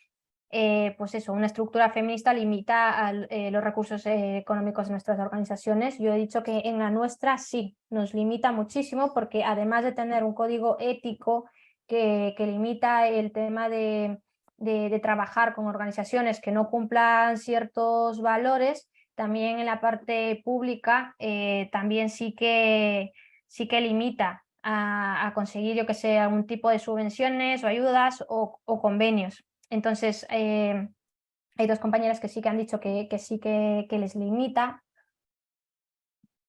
pues eso, una estructura feminista limita los recursos económicos de nuestras organizaciones. Yo he dicho que en la nuestra sí, nos limita muchísimo, porque además de tener un código ético que limita el tema de trabajar con organizaciones que no cumplan ciertos valores, también en la parte pública también sí que limita a conseguir, yo que sé, algún tipo de subvenciones o ayudas o convenios. Entonces, hay dos compañeras que sí que han dicho que sí que les limita.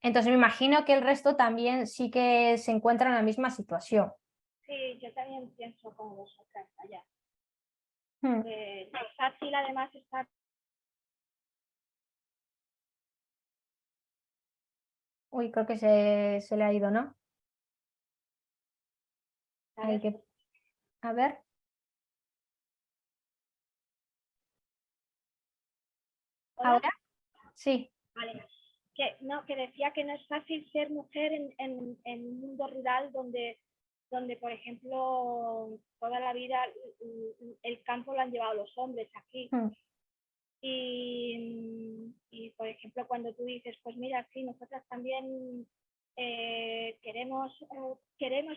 Entonces, me imagino que el resto también sí que se encuentra en la misma situación. Sí, yo también pienso como vosotras allá. Hmm. Es fácil además estar... Uy, creo que se le ha ido, ¿no? Hay que... A ver. ¿Hola? ¿Ahora? Sí. Vale. Que decía que no es fácil ser mujer en un mundo rural donde, por ejemplo, toda la vida el campo lo han llevado los hombres aquí. Hmm. Y por ejemplo, cuando tú dices, pues mira, sí, nosotras también queremos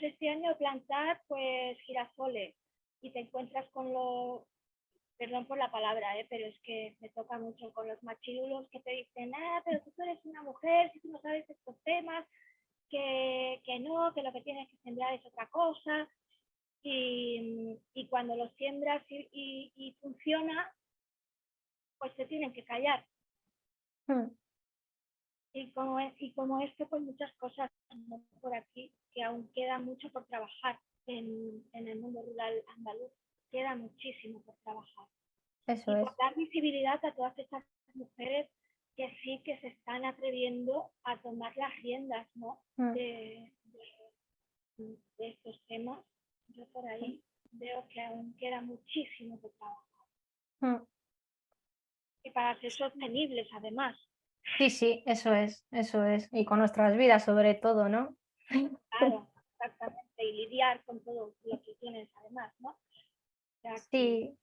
este año plantar pues girasoles, y te encuentras con lo, perdón por la palabra, pero es que me toca mucho, con los machirulos que te dicen, pero tú eres una mujer, si tú no sabes estos temas, que no, que lo que tienes que sembrar es otra cosa, y cuando lo siembras y funciona, pues te tienen que callar. Hmm. Y como esto, pues muchas cosas por aquí, que aún queda mucho por trabajar en el mundo rural andaluz, queda muchísimo por trabajar. Eso Y es. por dar visibilidad a todas estas mujeres que sí que se están atreviendo a tomar las riendas, ¿no? Hmm. de estos temas. Yo por ahí veo que aún queda muchísimo por trabajar. Hmm. Y para ser sostenibles, además. Sí, sí, eso es, eso es. Y con nuestras vidas sobre todo, ¿no? Claro, exactamente. Y lidiar con todo lo que tienes además, ¿no? O sea, Sí.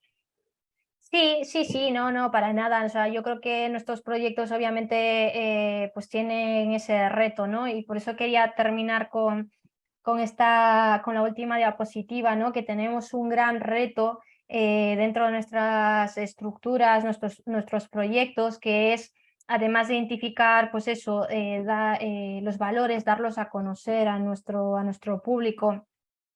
Sí, no, para nada. O sea, yo creo que nuestros proyectos obviamente pues tienen ese reto, ¿no? Y por eso quería terminar con la última diapositiva, ¿no? Que tenemos un gran reto dentro de nuestras estructuras, nuestros proyectos, que es, además de identificar, pues eso, los valores, darlos a conocer a nuestro público,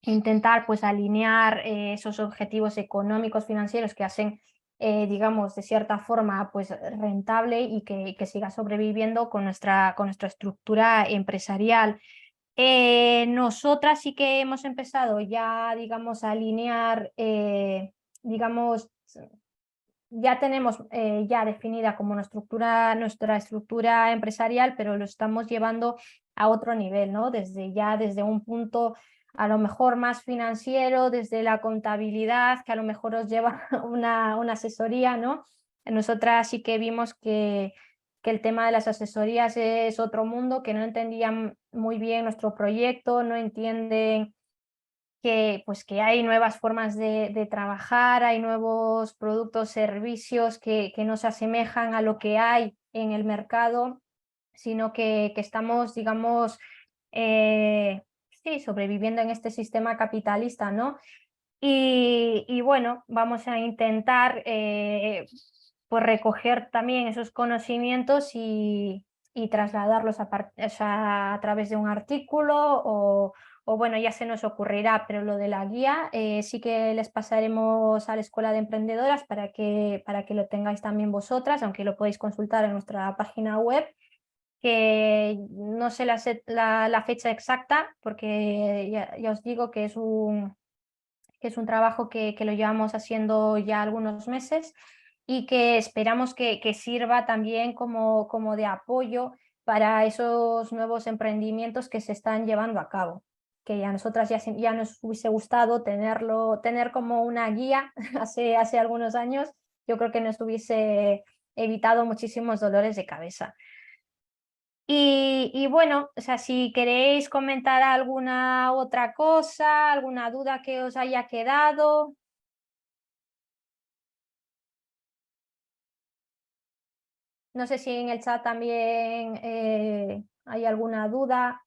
intentar pues alinear esos objetivos económicos, financieros que hacen digamos, de cierta forma, pues rentable y que siga sobreviviendo con nuestra estructura empresarial. Nosotras sí que hemos empezado ya, digamos, a alinear digamos, ya tenemos ya definida como nuestra estructura empresarial, pero lo estamos llevando a otro nivel, ¿no? Desde un punto a lo mejor más financiero, desde la contabilidad, que a lo mejor os lleva una asesoría, ¿no? Nosotras sí que vimos que el tema de las asesorías es otro mundo, que no entendían muy bien nuestro proyecto, no entienden que hay nuevas formas de trabajar, hay nuevos productos, servicios que no se asemejan a lo que hay en el mercado, sino que estamos, digamos, sí, sobreviviendo en este sistema capitalista, ¿no? Y bueno, vamos a intentar pues recoger también esos conocimientos y trasladarlos a través de un artículo o bueno, ya se nos ocurrirá, pero lo de la guía sí que les pasaremos a la Escuela de Emprendedoras para que lo tengáis también vosotras, aunque lo podéis consultar en nuestra página web, que no sé la fecha exacta, porque ya os digo que es un trabajo que lo llevamos haciendo ya algunos meses y que esperamos que sirva también como de apoyo para esos nuevos emprendimientos que se están llevando a cabo, que a nosotras ya nos hubiese gustado tener como una guía hace algunos años. Yo creo que nos hubiese evitado muchísimos dolores de cabeza. Y bueno, o sea, si queréis comentar alguna otra cosa, alguna duda que os haya quedado. No sé si en el chat también hay alguna duda.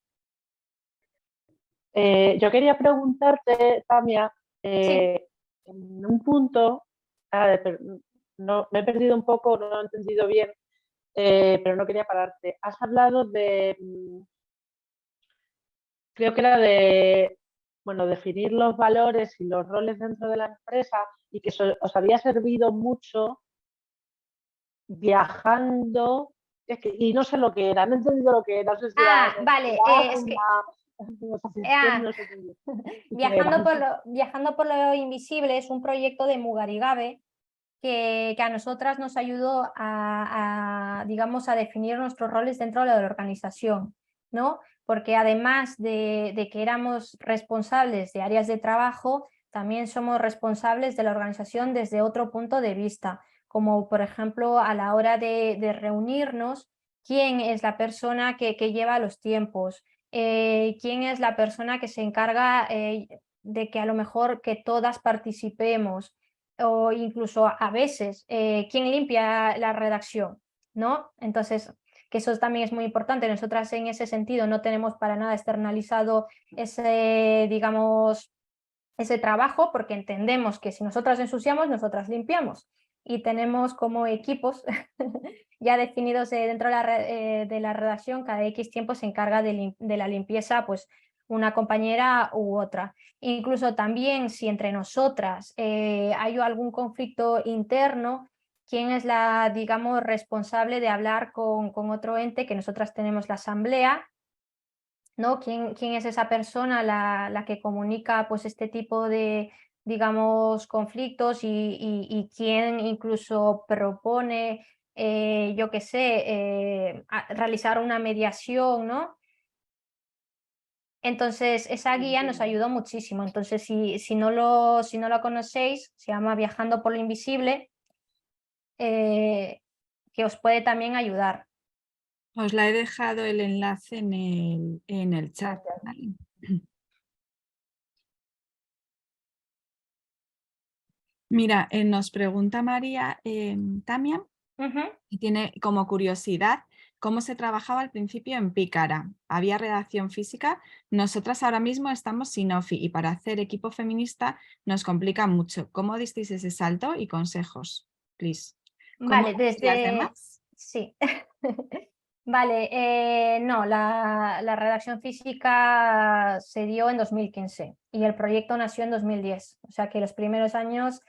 Yo quería preguntarte, Tamia, Sí. en un punto, no, me he perdido un poco, no lo he entendido bien, pero no quería pararte. Has hablado de, creo que era de, bueno, definir los valores y los roles dentro de la empresa y que os había servido mucho viajando, y no sé lo que era, no he entendido lo que era, no sé si era Vale, es que no sé Viajando por lo invisible es un proyecto de Mugarigabe que a nosotras nos ayudó digamos, a definir nuestros roles dentro de la organización, ¿no? Porque además de que éramos responsables de áreas de trabajo, también somos responsables de la organización desde otro punto de vista, como por ejemplo a la hora de reunirnos, quién es la persona que lleva los tiempos, quién es la persona que se encarga de que a lo mejor que todas participemos, o incluso a veces quién limpia la redacción, ¿no? Entonces, que eso también es muy importante. Nosotras en ese sentido no tenemos para nada externalizado digamos, ese trabajo, porque entendemos que si nosotras ensuciamos, nosotras limpiamos. Y tenemos como equipos ya definidos dentro de la redacción, cada X tiempo se encarga de la limpieza, pues una compañera u otra. Incluso también si entre nosotras hay algún conflicto interno, quién es la, digamos, responsable de hablar con otro ente, que nosotras tenemos la asamblea, ¿no? ¿Quién es esa persona la que comunica pues este tipo de, digamos, conflictos y quién incluso propone, yo qué sé, realizar una mediación, ¿no? Entonces, esa guía nos ayudó muchísimo. Entonces, si no lo conocéis, se llama Viajando por lo Invisible, que os puede también ayudar. Os la he dejado el enlace en el chat. ¿Vale? Mira, nos pregunta María Tamia, y tiene como curiosidad cómo se trabajaba al principio en Pícara. ¿Había redacción física? Nosotras ahora mismo estamos sin OFI y para hacer equipo feminista nos complica mucho. ¿Cómo disteis ese salto? Y consejos, please. Vale, las demás? Sí. Vale, no, la redacción física se dio en 2015 y el proyecto nació en 2010. O sea que los primeros años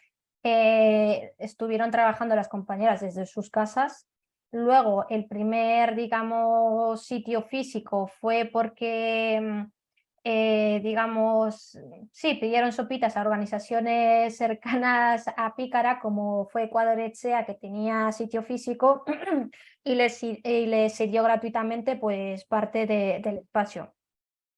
estuvieron trabajando las compañeras desde sus casas. Luego, el primer, digamos, sitio físico fue porque digamos, sí, pidieron sopitas a organizaciones cercanas a Pícara, como fue Ecuador Echea, que tenía sitio físico, y les cedió gratuitamente pues, parte del espacio.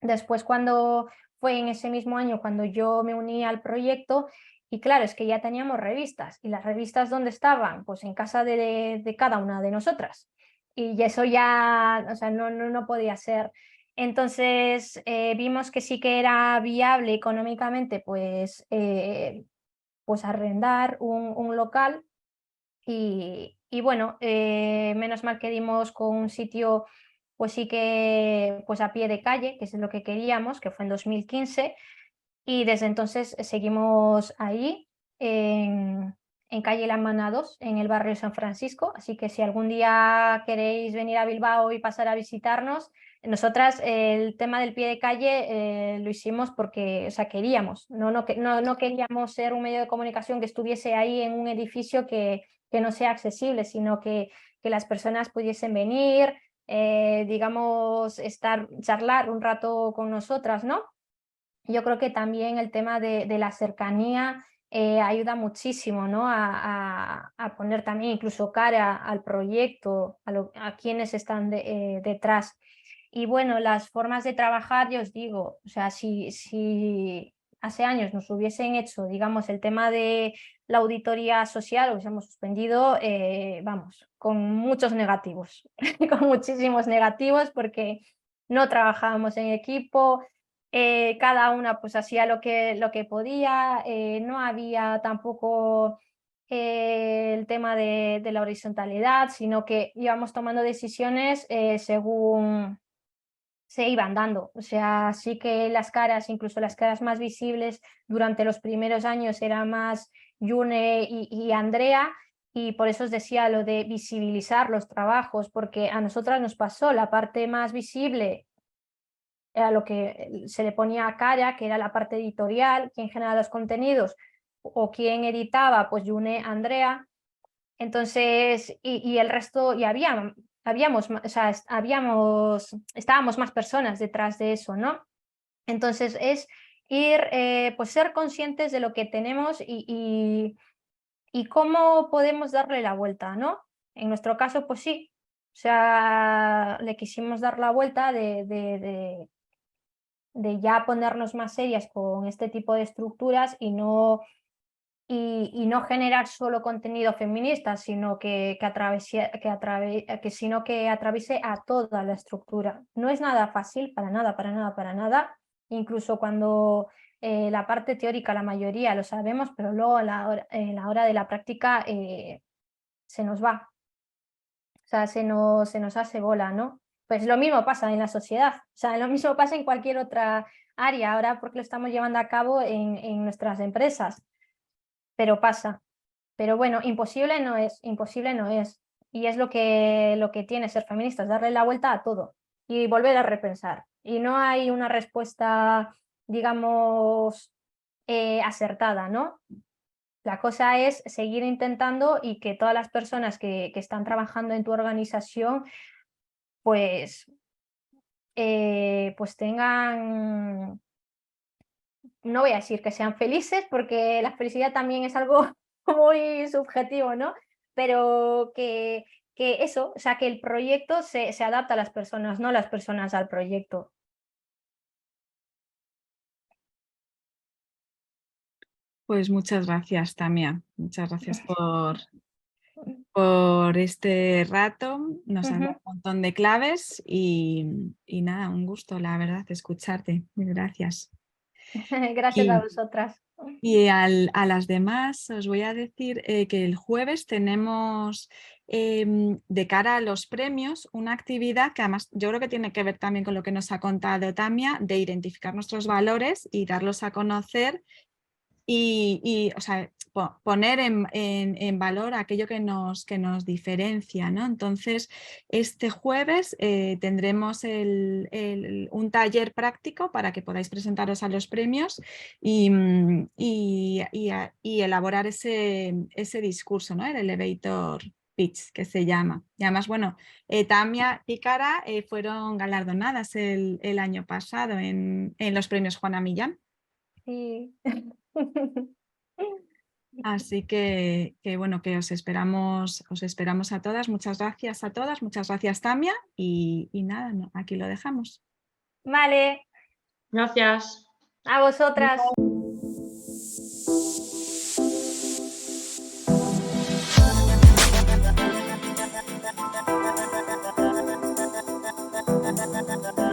Después, cuando fue en ese mismo año cuando yo me uní al proyecto, y claro, es que ya teníamos revistas, y las revistas ¿dónde estaban? Pues en casa de cada una de nosotras. Y eso ya, o sea, no podía ser. Entonces vimos que sí que era viable económicamente pues, pues arrendar un local y bueno, menos mal que dimos con un sitio pues sí que pues a pie de calle, que es lo que queríamos, que fue en 2015 y desde entonces seguimos ahí en calle La Mana 2, en el barrio San Francisco, así que si algún día queréis venir a Bilbao y pasar a visitarnos, nosotras el tema del pie de calle lo hicimos porque, o sea, queríamos, no queríamos ser un medio de comunicación que estuviese ahí en un edificio que no sea accesible, sino que las personas pudiesen venir, digamos, charlar un rato con nosotras, ¿no? Yo creo que también el tema de la cercanía ayuda muchísimo, ¿no? A poner también incluso cara al proyecto, a quienes están detrás. Y bueno, las formas de trabajar, yo os digo, o sea, si hace años nos hubiesen hecho, digamos, el tema de la auditoría social, hubiésemos suspendido, vamos, con muchos negativos, con muchísimos negativos, porque no trabajábamos en equipo. Cada una pues hacía lo que podía, no había tampoco el tema de la horizontalidad, sino que íbamos tomando decisiones según se iban dando. O sea, sí que las caras, incluso las caras más visibles durante los primeros años era más Yune y Andrea, y por eso os decía lo de visibilizar los trabajos, porque a nosotras nos pasó la parte más visible a lo que se le ponía cara, que era la parte editorial, quién generaba los contenidos o quién editaba, pues Yune, Andrea. Entonces, y el resto, y habíamos, o sea, estábamos más personas detrás de eso, ¿no? Entonces es ir, pues ser conscientes de lo que tenemos y cómo podemos darle la vuelta, ¿no? En nuestro caso, pues sí, o sea, le quisimos dar la vuelta de ya ponernos más serias con este tipo de estructuras y no generar solo contenido feminista, sino que atraviese a toda la estructura. No es nada fácil, para nada, para nada, para nada. Incluso cuando la parte teórica, la mayoría lo sabemos, pero luego a la hora de la práctica se nos va. O sea, se nos hace bola, ¿no? Pues lo mismo pasa en la sociedad, o sea, lo mismo pasa en cualquier otra área, ahora porque lo estamos llevando a cabo en nuestras empresas, pero pasa. Pero bueno, imposible no es, imposible no es. Y es lo que tiene ser feminista, es darle la vuelta a todo y volver a repensar. Y no hay una respuesta, digamos, acertada, ¿no? La cosa es seguir intentando y que todas las personas que están trabajando en tu organización pues, pues tengan, no voy a decir que sean felices, porque la felicidad también es algo muy subjetivo, ¿no? Pero que eso, o sea, que el proyecto se adapta a las personas, no las personas al proyecto. Pues muchas gracias, Tamia. Muchas gracias por este rato. Nos han dado un montón de claves y nada, un gusto, la verdad, escucharte. Muy gracias. Gracias a vosotras. Y a las demás os voy a decir que el jueves tenemos de cara a los premios una actividad que además yo creo que tiene que ver también con lo que nos ha contado Tamia, de identificar nuestros valores y darlos a conocer y o sea, poner en valor aquello que nos diferencia, ¿no? Entonces, este jueves tendremos un taller práctico para que podáis presentaros a los premios y elaborar ese discurso, ¿no? El elevator Pitch, que se llama. Y además, bueno, Tamia y Cara fueron galardonadas el año pasado en los premios Juana Millán. Sí. Así que bueno, que os esperamos a todas. Muchas gracias a todas, muchas gracias Tamia y nada, no, aquí lo dejamos. Vale, Gracias. a vosotras. Gracias.